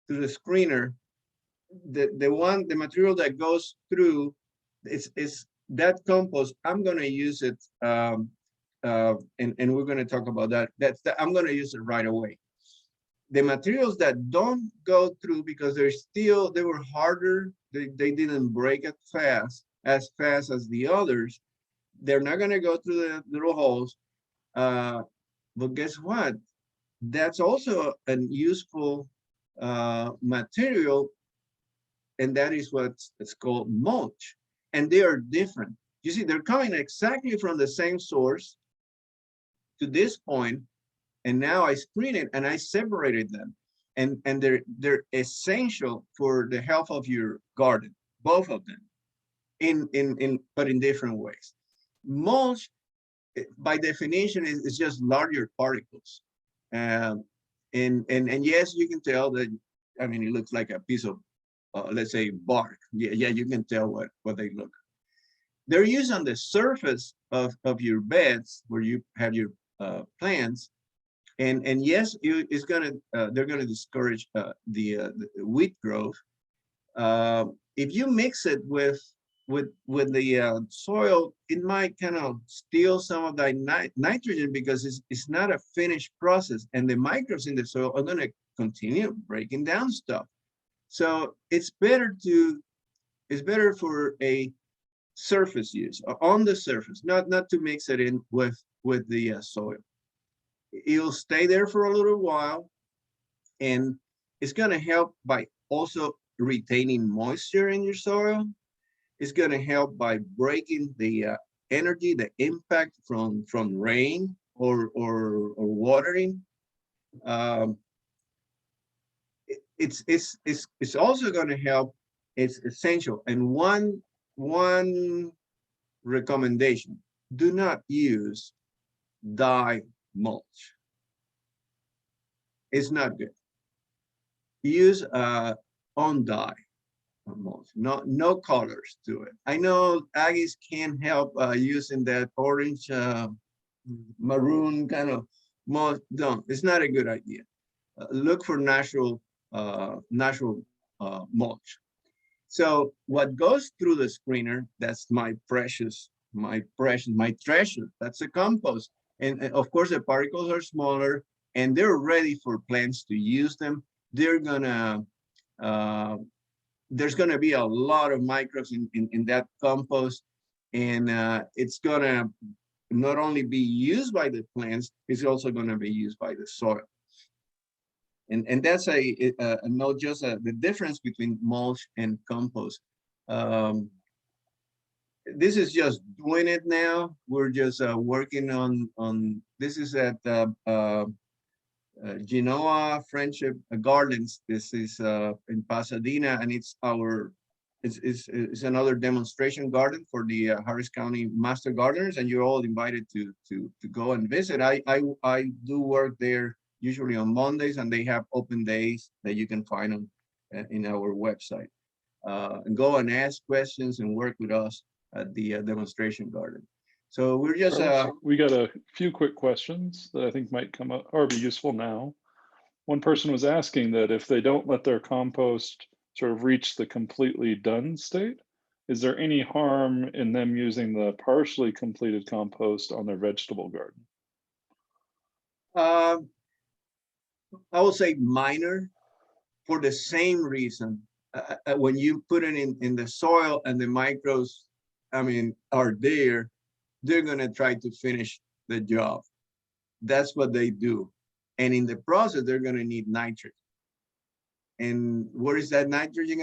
Speaker 2: through the screener, the material that goes through is that compost. I'm going to use it, and we're going to talk about that. I'm going to use it right away. The materials that don't go through because they were harder, they didn't break as fast as the others, they're not going to go through the little holes. But guess what? That's also a useful material, and that is it's called mulch. And they are different. You see, they're coming exactly from the same source to this point, and now I screen it and I separated them, and they're essential for the health of your garden, both of them, but in different ways. Mulch, by definition, is just larger particles, and yes, you can tell that. I mean, it looks like a piece of, let's say, bark. Yeah, you can tell what they look. They're used on the surface of your beds where you have your plants, and yes, they're gonna discourage the weed growth. If you mix it with the soil, it might kind of steal some of that nitrogen because it's not a finished process, and the microbes in the soil are going to continue breaking down stuff. So it's better for a surface use, on the surface, not to mix it in with the soil. It'll stay there for a little while, and it's going to help by also retaining moisture in your soil. It's going to help by breaking the energy, the impact from rain or watering. It's also going to help. It's essential. And one recommendation: do not use dye mulch. It's not good. Use on dye mulch. No colors to it. I know Aggies can't help using that orange maroon kind of mulch. No, it's not a good idea. Look for natural mulch. So what goes through the screener, that's my treasure. That's a compost. And of course, the particles are smaller, and they're ready for plants to use them. They're gonna there's going to be a lot of microbes in that compost, and it's going to not only be used by the plants, it's also going to be used by the soil. And that's a note, just the difference between mulch and compost. This is just doing it now. We're just working on this is at Genoa Friendship Gardens. This is in Pasadena, and it's our it's another demonstration garden for the Harris County Master Gardeners, and you're all invited to go and visit. I do work there usually on Mondays, and they have open days that you can find on in our website. And go and ask questions and work with us at the demonstration garden. So we're just
Speaker 1: we got a few quick questions that I think might come up or be useful now. One person was asking that if they don't let their compost sort of reach the completely done state, is there any harm in them using the partially completed compost on their vegetable garden?
Speaker 2: I would say minor, for the same reason. When you put it in the soil and the microbes, I mean, are there, they're gonna try to finish the job. That's what they do. And in the process, they're gonna need nitrogen. And where is that nitrogen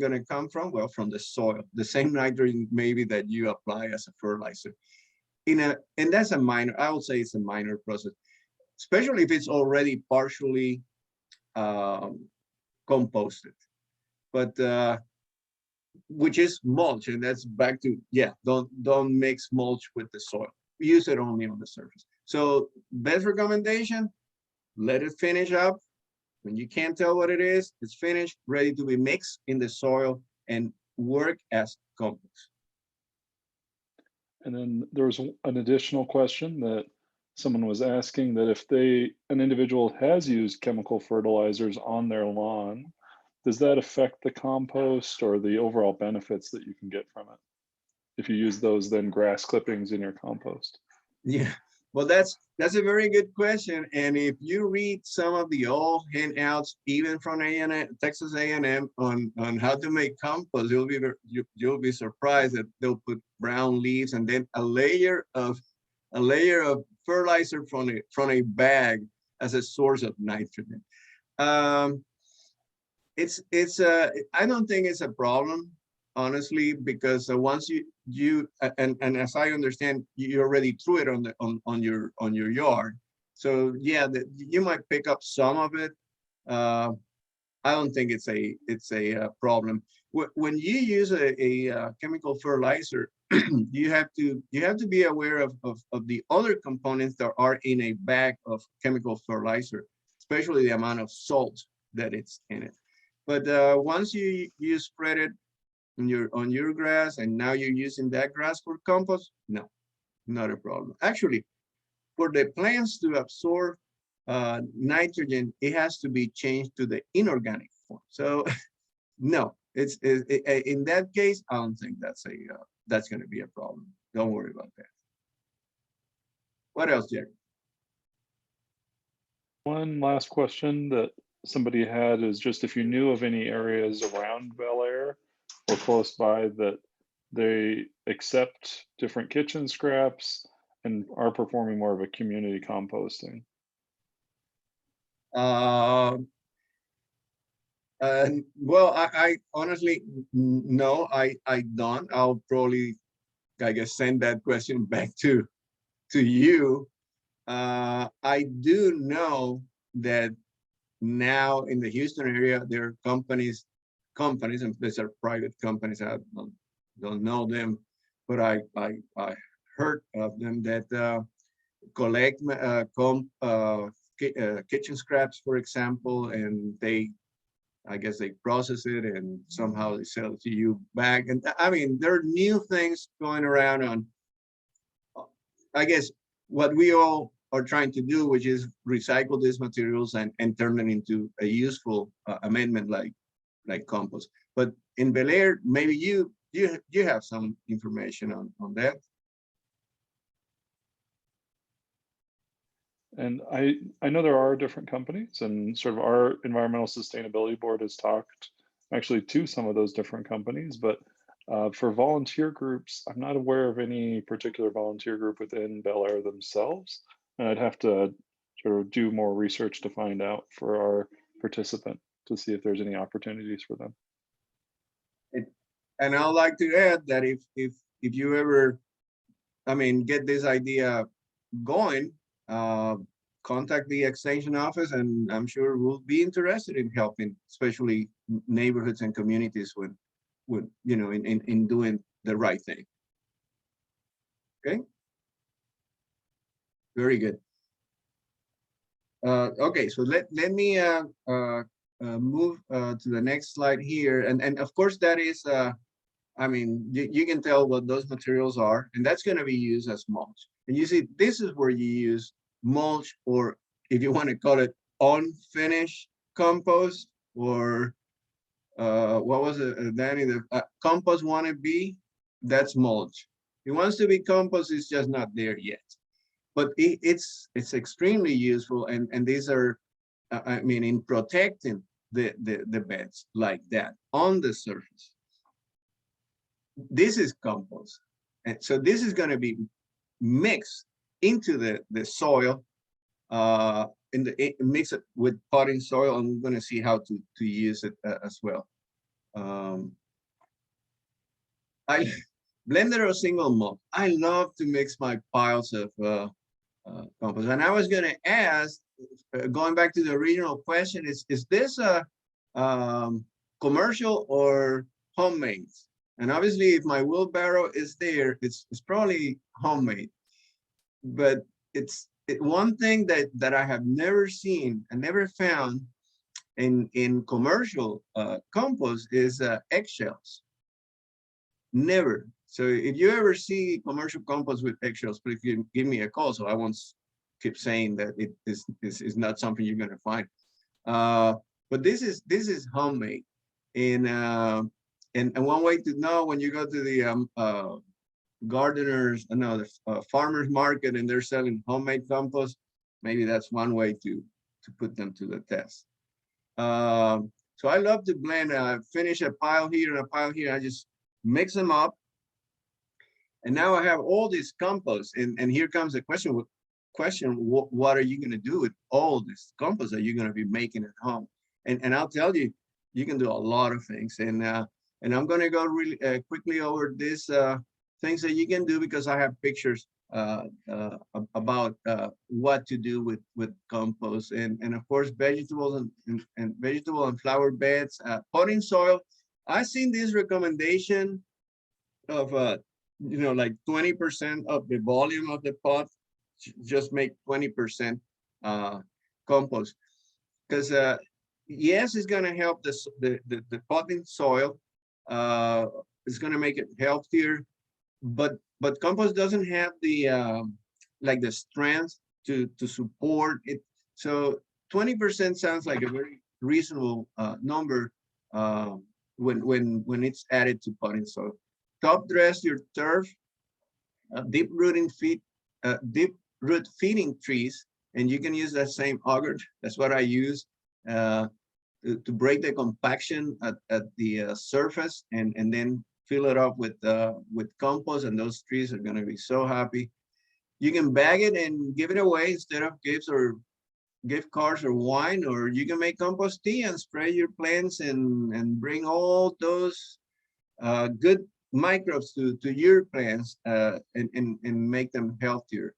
Speaker 2: gonna come from? Well, from the soil, the same nitrogen maybe that you apply as a fertilizer. And that's a minor, I would say it's a minor process, especially if it's already partially composted. But which is mulch, and that's back to, yeah, don't mix mulch with the soil. Use it only on the surface. So best recommendation, let it finish up. When you can't tell what it is, it's finished, ready to be mixed in the soil and work as compost.
Speaker 1: And then there was an additional question that someone was asking that if an individual has used chemical fertilizers on their lawn, does that affect the compost or the overall benefits that you can get from it? If you use those then grass clippings in your compost?
Speaker 2: Yeah, well, that's a very good question. And if you read some of the old handouts, even from Texas A&M on how to make compost, you'll be surprised that they'll put brown leaves and then a layer of fertilizer from a bag as a source of nitrogen. I don't think it's a problem, honestly, because once you and as I understand, you already threw it on your yard. So yeah, you might pick up some of it. I don't think it's a problem. When you use a chemical fertilizer, you have to be aware of the other components that are in a bag of chemical fertilizer, especially the amount of salt that it's in it. But once you spread it on your grass, and now you're using that grass for compost, no, not a problem. Actually, for the plants to absorb nitrogen, it has to be changed to the inorganic form. So no, in that case, I don't think that's going to be a problem. Don't worry about that. What else, Jerry?
Speaker 1: One last question that somebody had is just if you knew of any areas around Bel Air or close by that they accept different kitchen scraps and are performing more of a community composting.
Speaker 2: Well, I honestly, no, I don't. I'll probably, I guess, send that question back to you. I do know that now in the Houston area, there are companies, and these are private companies. I don't know them, but I heard of them that collect kitchen scraps, for example, and I guess they process it and somehow they sell it to you back. And I mean, there are new things going around on, I guess, what we all are trying to do, which is recycle these materials and turn them into a useful amendment like compost. But in Bel Air, maybe you have some information on that.
Speaker 1: And I know there are different companies, and sort of our environmental sustainability board has talked actually to some of those different companies, but for volunteer groups, I'm not aware of any particular volunteer group within Bel Air themselves. And I'd have to sort of do more research to find out for our participant to see if there's any opportunities for them.
Speaker 2: And I'd like to add that if you ever, I mean, get this idea going, contact the extension office, and I'm sure we'll be interested in helping, especially neighborhoods and communities in doing the right thing. Okay, very good. Okay, so let me move to the next slide here, and of course that is I mean, you can tell what those materials are, and that's going to be used as mulch. And you see, this is where you use mulch, or if you want to call it unfinished compost, or what was it, Danny? The compost wannabe, that's mulch. It wants to be compost, it's just not there yet. But it's extremely useful, and these are, I mean, in protecting the beds like that on the surface. This is compost, and so this is going to be mixed into the soil, mix it with potting soil, and we're going to see how to use it as well. I blended or single mulch. I love to mix my piles of compost, and I was going to ask, going back to the original question, is this a commercial or homemade? And obviously, if my wheelbarrow is there, it's probably homemade. But one thing that I have never seen and never found in commercial compost is eggshells. Never. So if you ever see commercial compost with eggshells, please give me a call, so I won't keep saying that it is not something you're going to find. But this is homemade, and one way to know, when you go to the gardeners, the farmers market, and they're selling homemade compost, maybe that's one way to put them to the test. So I love to blend. Finish a pile here and a pile here. I just mix them up, and now I have all this compost. And here comes the question: what are you going to do with all this compost that you're going to be making at home? And I'll tell you, you can do a lot of things. And I'm going to go really quickly over these things that you can do, because I have pictures about what to do with compost, and of course vegetables and vegetable and flower beds, potting soil. I've seen this recommendation of like 20% of the volume of the pot, just make 20% compost, because yes, it's going to help the potting soil. It's going to make it healthier, but compost doesn't have the like the strength to support it. So 20% sounds like a very reasonable number when it's added to potting soil. Top dress your turf, deep root feeding trees, and you can use that same auger. That's what I use. To break the compaction at the surface, and then fill it up with compost, and those trees are going to be so happy. You can bag it and give it away instead of gifts or gift cards or wine, or you can make compost tea and spray your plants and bring all those good microbes to your plants and make them healthier.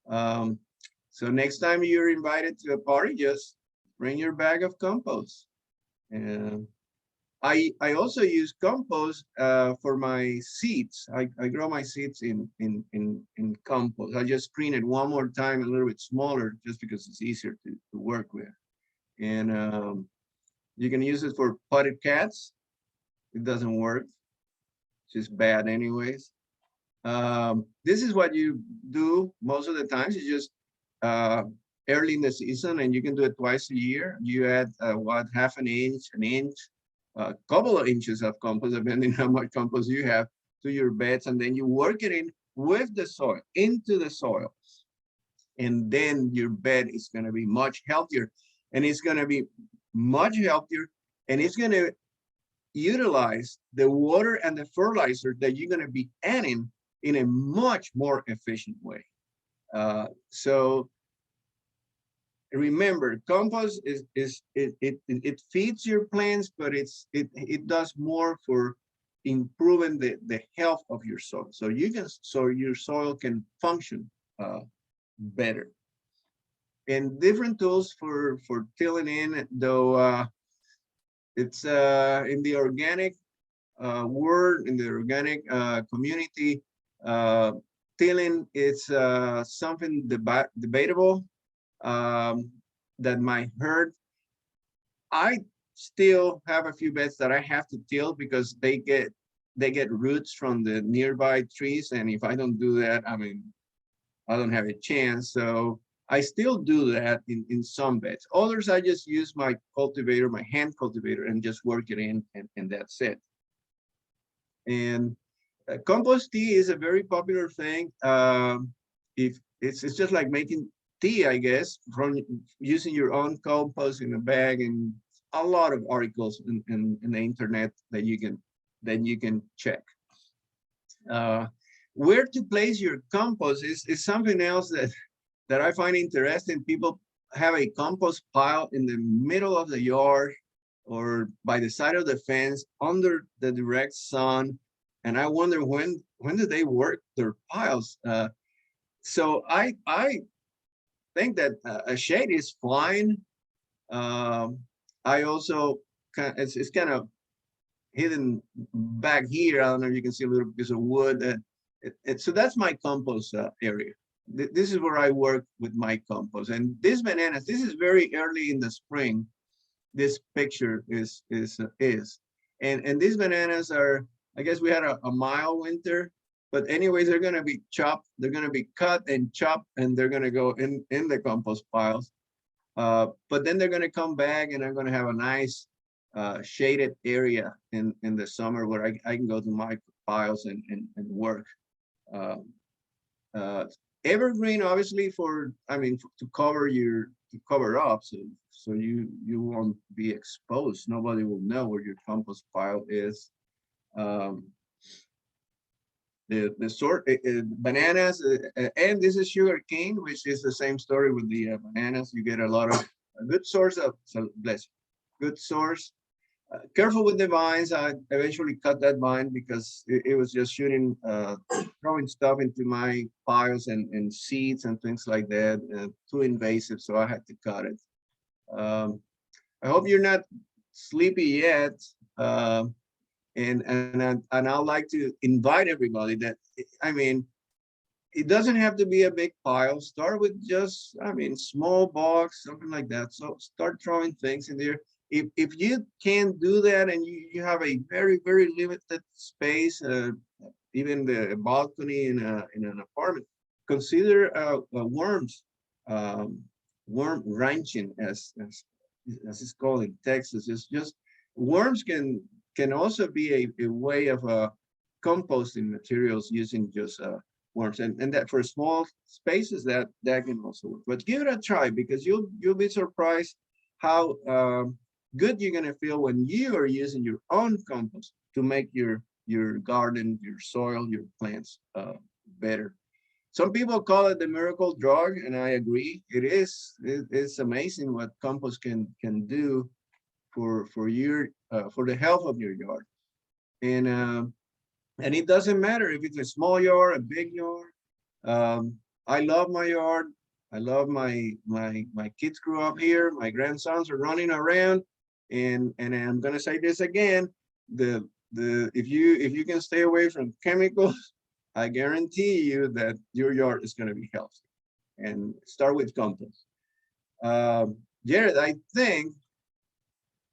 Speaker 2: So next time you're invited to a party, just bring your bag of compost. And I also use compost for my seeds. I grow my seeds in compost. I just screen it one more time, a little bit smaller, just because it's easier to work with. And you can use it for potted cats. It doesn't work. It's just bad anyways. This is what you do most of the times. You just early in the season, and you can do it twice a year. You add half an inch, a couple of inches of compost, depending on how much compost you have, to your beds, and then you work it in with the soil, into the soil. And then your bed is going to be much healthier, and it's going to be much healthier, and it's going to utilize the water and the fertilizer that you're going to be adding in a much more efficient way. So remember, compost it feeds your plants, but it does more for improving the health of your soil, so your soil can function better. And different tools for tilling in, though it's in the organic world, in the organic community, tilling is something debatable that might hurt. I still have a few beds that I have to till because they get roots from the nearby trees, and if I don't do that, I mean, I don't have a chance. So I still do that in some beds. Others, I just use my cultivator, my hand cultivator, and just work it in, and that's it. And compost tea is a very popular thing. If it's just like making tea, I guess, from using your own compost in a bag, and a lot of articles in the internet that you can check. Where to place your compost is something else that I find interesting. People have a compost pile in the middle of the yard or by the side of the fence under the direct sun. And I wonder when do they work their piles? So I think that a shade is fine. I also it's kind of hidden back here. I don't know if you can see a little piece of wood. So that's my compost area. This is where I work with my compost. And these bananas, this is very early in the spring. This picture is. And these bananas are, I guess we had a mild winter, but anyways, they're gonna be chopped. They're gonna be cut and chopped, and they're gonna go in the compost piles. But then they're gonna come back, and I'm gonna have a nice shaded area in the summer where I can go to my piles and work. Evergreen, obviously, to cover up, so you won't be exposed. Nobody will know where your compost pile is. The sort bananas, and this is sugar cane, which is the same story with the bananas. You get a lot of a good source of, so bless you, good source. Careful with the vines. I eventually cut that vine because it was just shooting, throwing stuff into my piles and seeds and things like that. Too invasive, so I had to cut it. I hope you're not sleepy yet. And I'd like to invite everybody that, I mean, it doesn't have to be a big pile. Start with just, small box, something like that. So start throwing things in there. If you can't do that and you have a very, very limited space, even the balcony in an apartment, consider worms, worm ranching, as it's called in Texas. It's just worms can also be a way of composting materials using just worms, and that for small spaces that can also work. But give it a try, because you'll be surprised how good you're gonna feel when you are using your own compost to make your garden, your soil, your plants better. Some people call it the miracle drug, and I agree. It is. It's amazing what compost can do for the health of your yard, and it doesn't matter if it's a small yard, a big yard. I love my yard. I love my kids grew up here. My grandsons are running around, and I'm gonna say this again: if you can stay away from chemicals, I guarantee you that your yard is gonna be healthy. And start with compost. Jared, I think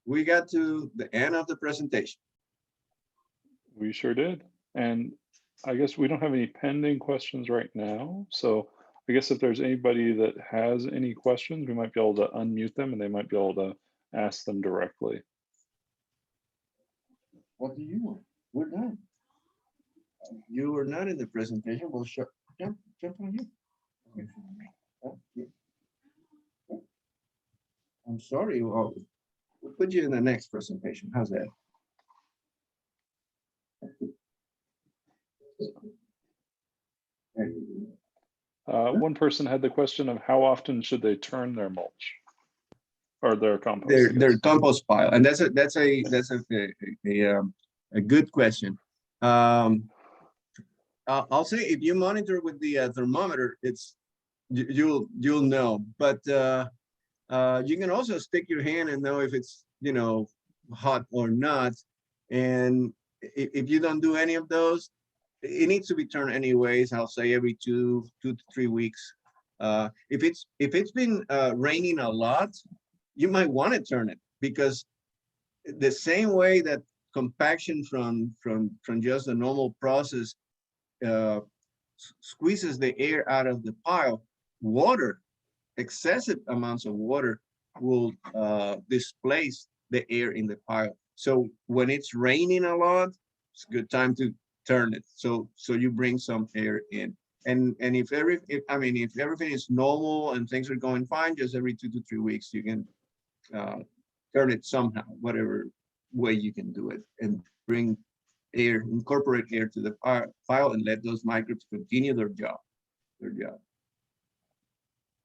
Speaker 2: we got to the end of the presentation.
Speaker 1: We sure did. And I guess we don't have any pending questions right now. So I guess if there's anybody that has any questions, we might be able to unmute them and they might be able to ask them directly.
Speaker 2: What do you want? We're done. You were not in the presentation. We'll jump on you. I'm sorry. We'll put you in the next presentation. How's that?
Speaker 1: One person had the question of how often should they turn their mulch or their compost?
Speaker 2: Their compost pile, and that's a good question. I'll say if you monitor with the thermometer, you'll know. But you can also stick your hand and know if it's hot or not. And if you don't do any of those, it needs to be turned anyways. I'll say every 2 to 3 weeks. If it's been raining a lot, you might want to turn it, because the same way that compaction from just a normal process squeezes the air out of the pile, water, excessive amounts of water will displace the air in the pile. So when it's raining a lot, it's a good time to turn it. So you bring some air in. And if everything is normal and things are going fine, just every 2 to 3 weeks, you can turn it somehow, whatever way you can do it, and bring air, incorporate air to the pile, and let those microbes continue their job.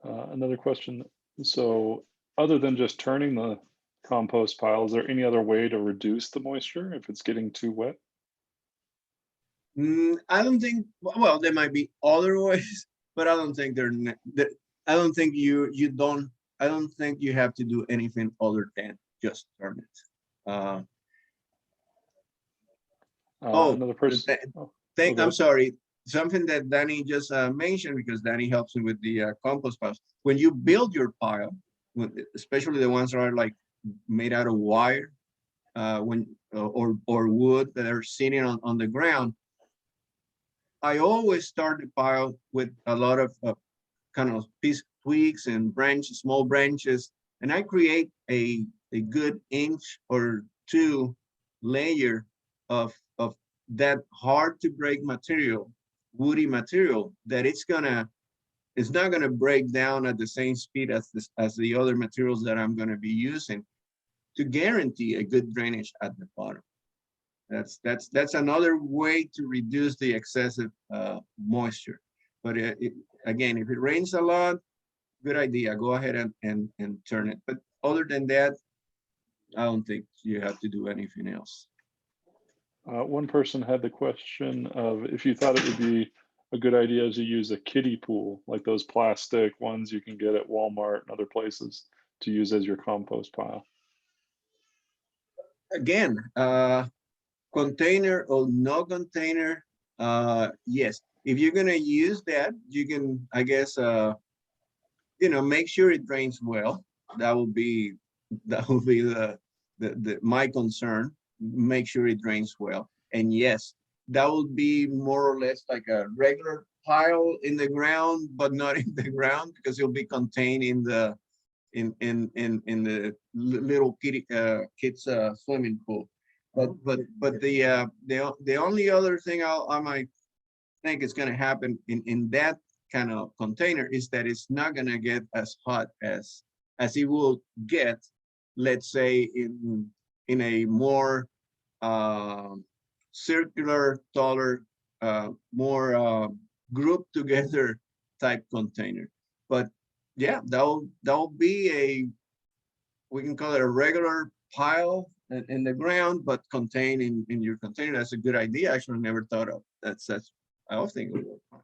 Speaker 1: Another question. So other than just turning the compost pile, is there any other way to reduce the moisture if it's getting too wet?
Speaker 2: I don't think, well, there might be other ways, but I don't think I don't think I don't think you have to do anything other than just turn it.
Speaker 1: Another person.
Speaker 2: I'm sorry. Something that Danny just mentioned, because Danny helps me with the compost piles. When you build your pile, especially the ones that are like made out of wire, or wood that are sitting on the ground, I always start the pile with a lot of kind of twigs and small branches, and I create a good 1 or 2 inch layer of that hard to break material, woody material, that it's not gonna break down at the same speed as the other materials that I'm gonna be using, to guarantee a good drainage at the bottom. That's another way to reduce the excessive moisture. But again, if it rains a lot, good idea, go ahead and turn it. But other than that, I don't think you have to do anything else.
Speaker 1: One person had the question of if you thought it would be a good idea to use a kiddie pool, like those plastic ones you can get at Walmart and other places, to use as your compost pile.
Speaker 2: Again, container or no container, yes. If you're gonna use that, you can, I guess, make sure it drains well. That will be my concern. Make sure it drains well. And yes, that would be more or less like a regular pile in the ground, but not in the ground, because it'll be contained in the little kids swimming pool. But the only other thing I might think is going to happen in that kind of container is that it's not going to get as hot as it will get, let's say, in a more circular, taller, more grouped together type container. But yeah, that'll be we can call it a regular pile in the ground, but contained in your container. That's a good idea. Actually, I never thought of. I also think it would work fine.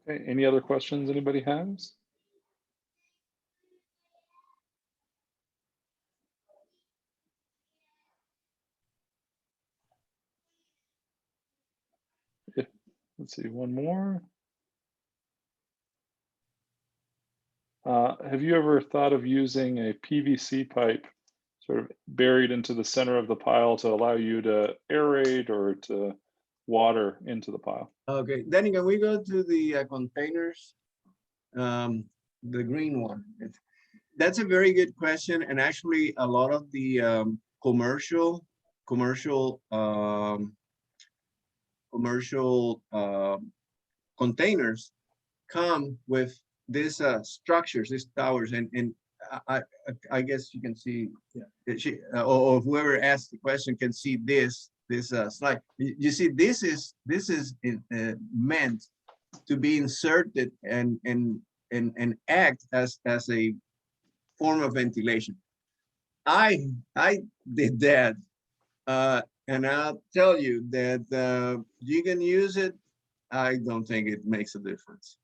Speaker 1: Okay, any other questions anybody has? Let's see, one more. Have you ever thought of using a PVC pipe sort of buried into the center of the pile to allow you to aerate or to water into the pile?
Speaker 2: Okay, Danny, can we go to the containers? The green one. That's a very good question, and actually, a lot of the commercial containers come with these structures, these towers, and I guess you can see, yeah, or whoever asked the question can see this slide. You see, this is meant to be inserted and act as a form of ventilation. I did that, and I'll tell you that you can use it. I don't think it makes a difference.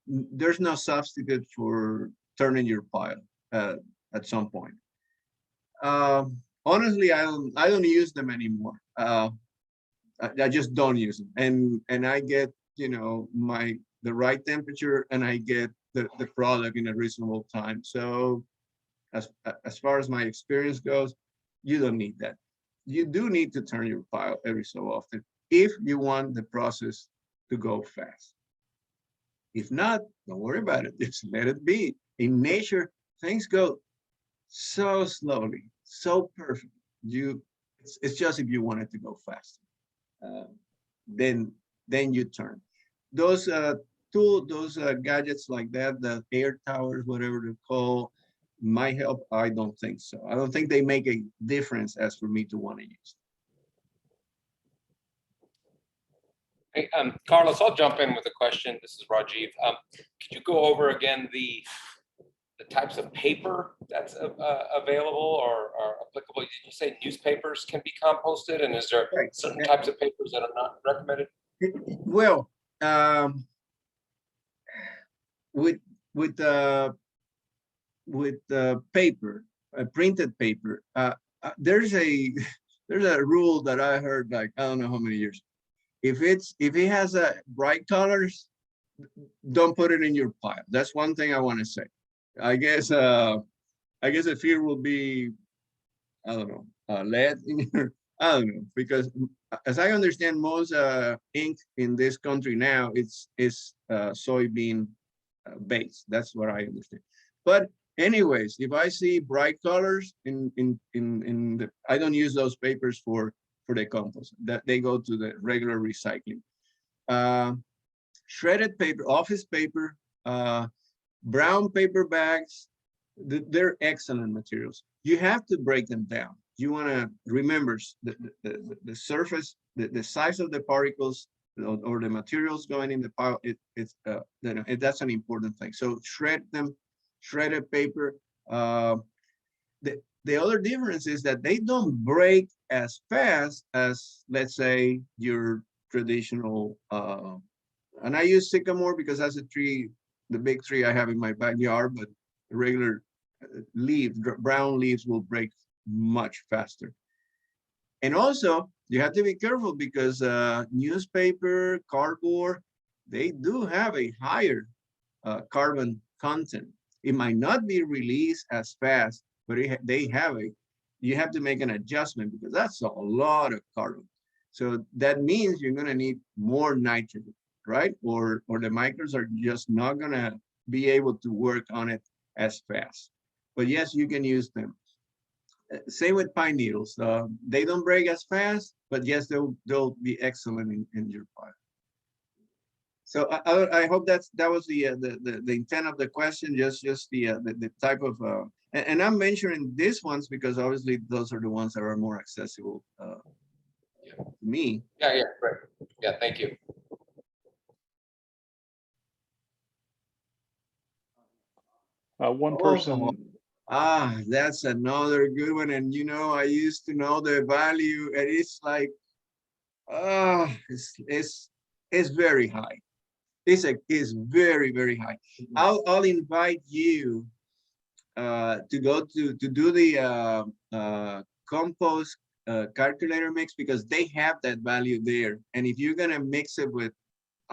Speaker 2: There's no substitute for turning your pile at some point. Honestly, I don't use them anymore. I just don't use them, and I get, you know, the right temperature, and I get the product in a reasonable time. So as far as my experience goes, you don't need that. You do need to turn your pile every so often if you want the process to go fast. If not, don't worry about it. Just let it be. In nature, things go so slowly, so perfect. It's just if you want it to go faster, uh, then you turn. Those those gadgets like that, the air towers, whatever they're called, might help. I don't think so. I don't think they make a difference as for me to want to use.
Speaker 3: Hey, Carlos, I'll jump in with a question. This is Rajiv. Could you go over again the types of paper that's available or applicable? Did you say newspapers can be composted, and is there
Speaker 2: Right.
Speaker 3: certain types of papers that are not recommended?
Speaker 2: Well, with with paper, printed paper, there's a there's a rule that I heard, like, I don't know how many years. If it has bright colors, don't put it in your pile. That's one thing I want to say. I guess the fear will be, I don't know, lead in your, I don't know, because as I understand, most ink in this country now is soybean based. That's what I understand. But anyways, if I see bright colors in the, I don't use those papers for the compost. That they go to the regular recycling. Shredded paper, office paper, brown paper bags, they're excellent materials. You have to break them down. You want to remember the surface, the size of the particles, or the materials going in the pile. That's an important thing. So shred them, shredded paper. The other difference is that they don't break as fast as, let's say, your traditional, and I use sycamore because that's a tree, the big tree I have in my backyard, but regular brown leaves will break much faster. And also, you have to be careful because newspaper, cardboard, they do have a higher carbon content. It might not be released as fast, but they have you have to make an adjustment because that's a lot of carbon. So that means you're going to need more nitrogen, right? Or the microbes are just not going to be able to work on it as fast. But yes, you can use them. Same with pine needles. They don't break as fast, but yes, they'll be excellent in your pile. So I hope that was the intent of the question. Just the type of and I'm mentioning these ones because obviously those are the ones that are more accessible to me.
Speaker 3: Yeah, great. Yeah, thank you.
Speaker 1: One person.
Speaker 2: That's another good one. And you know, I used to know the value, and it's like, it's very high. It's very, very high. I'll invite you to go to do the compost calculator mix, because they have that value there. And if you're gonna mix it with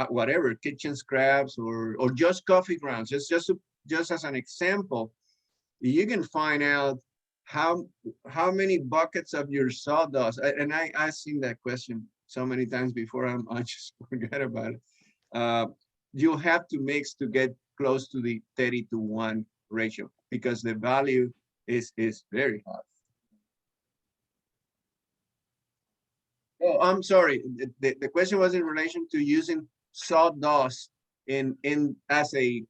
Speaker 2: whatever, kitchen scraps or just coffee grounds, just as an example, you can find out how many buckets of your sawdust. And I've seen that question so many times before, I just forget about it. You'll have to mix to get close to the 30-to-1 ratio, because the value is very high. Oh, I'm sorry. The question was in relation to using sawdust as a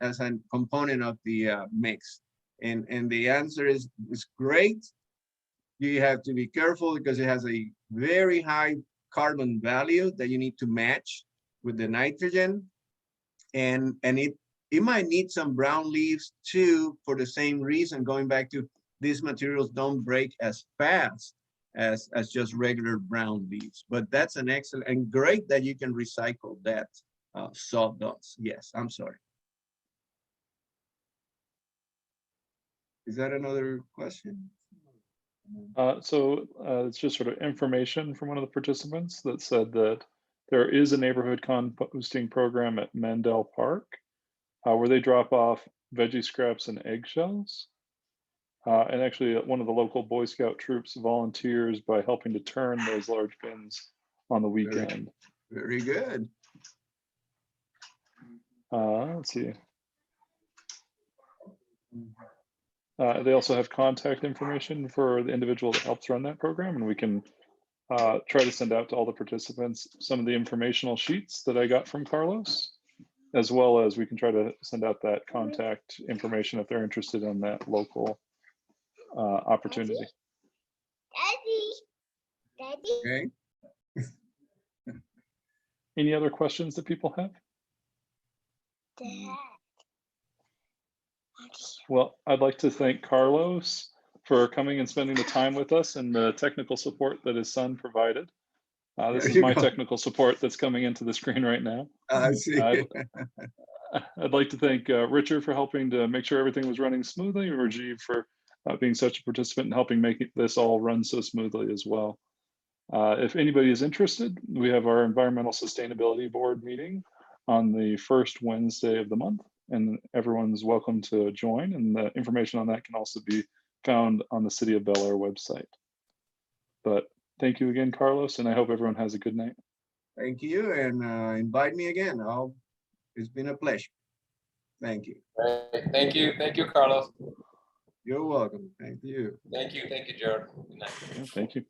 Speaker 2: component of the mix, and the answer is great. You have to be careful because it has a very high carbon value that you need to match with the nitrogen, and it might need some brown leaves too, for the same reason. Going back to, these materials don't break as fast as just regular brown leaves. But that's an excellent and great that you can recycle that sawdust. Yes, I'm sorry. Is that another question?
Speaker 1: It's just sort of information from one of the participants that said that there is a neighborhood composting program at Mandel Park where they drop off veggie scraps and eggshells. And actually, one of the local Boy Scout troops volunteers by helping to turn those large bins on the weekend.
Speaker 2: Very good.
Speaker 1: Let's see. They also have contact information for the individual that helps run that program, and we can try to send out to all the participants some of the informational sheets that I got from Carlos, as well as we can try to send out that contact information if they're interested in that local opportunity.
Speaker 2: Okay.
Speaker 1: Any other questions that people have? Well, I'd like to thank Carlos for coming and spending the time with us and the technical support that his son provided. This
Speaker 2: There
Speaker 1: is
Speaker 2: you
Speaker 1: my
Speaker 2: go.
Speaker 1: technical support that's coming into the screen right now.
Speaker 2: I see.
Speaker 1: I'd like to thank Richard for helping to make sure everything was running smoothly, and Rajiv for being such a participant and helping make this all run so smoothly as well. If anybody is interested, we have our Environmental Sustainability Board meeting on the first Wednesday of the month, and everyone's welcome to join, and the information on that can also be found on the City of Bel Air website. But thank you again, Carlos, and I hope everyone has a good night.
Speaker 2: Thank you, and invite me again. It's been a pleasure. Thank you.
Speaker 3: Right. Thank you, Carlos.
Speaker 2: You're welcome. Thank you.
Speaker 3: Thank you, Jared. Good night.
Speaker 1: Yeah, thank you.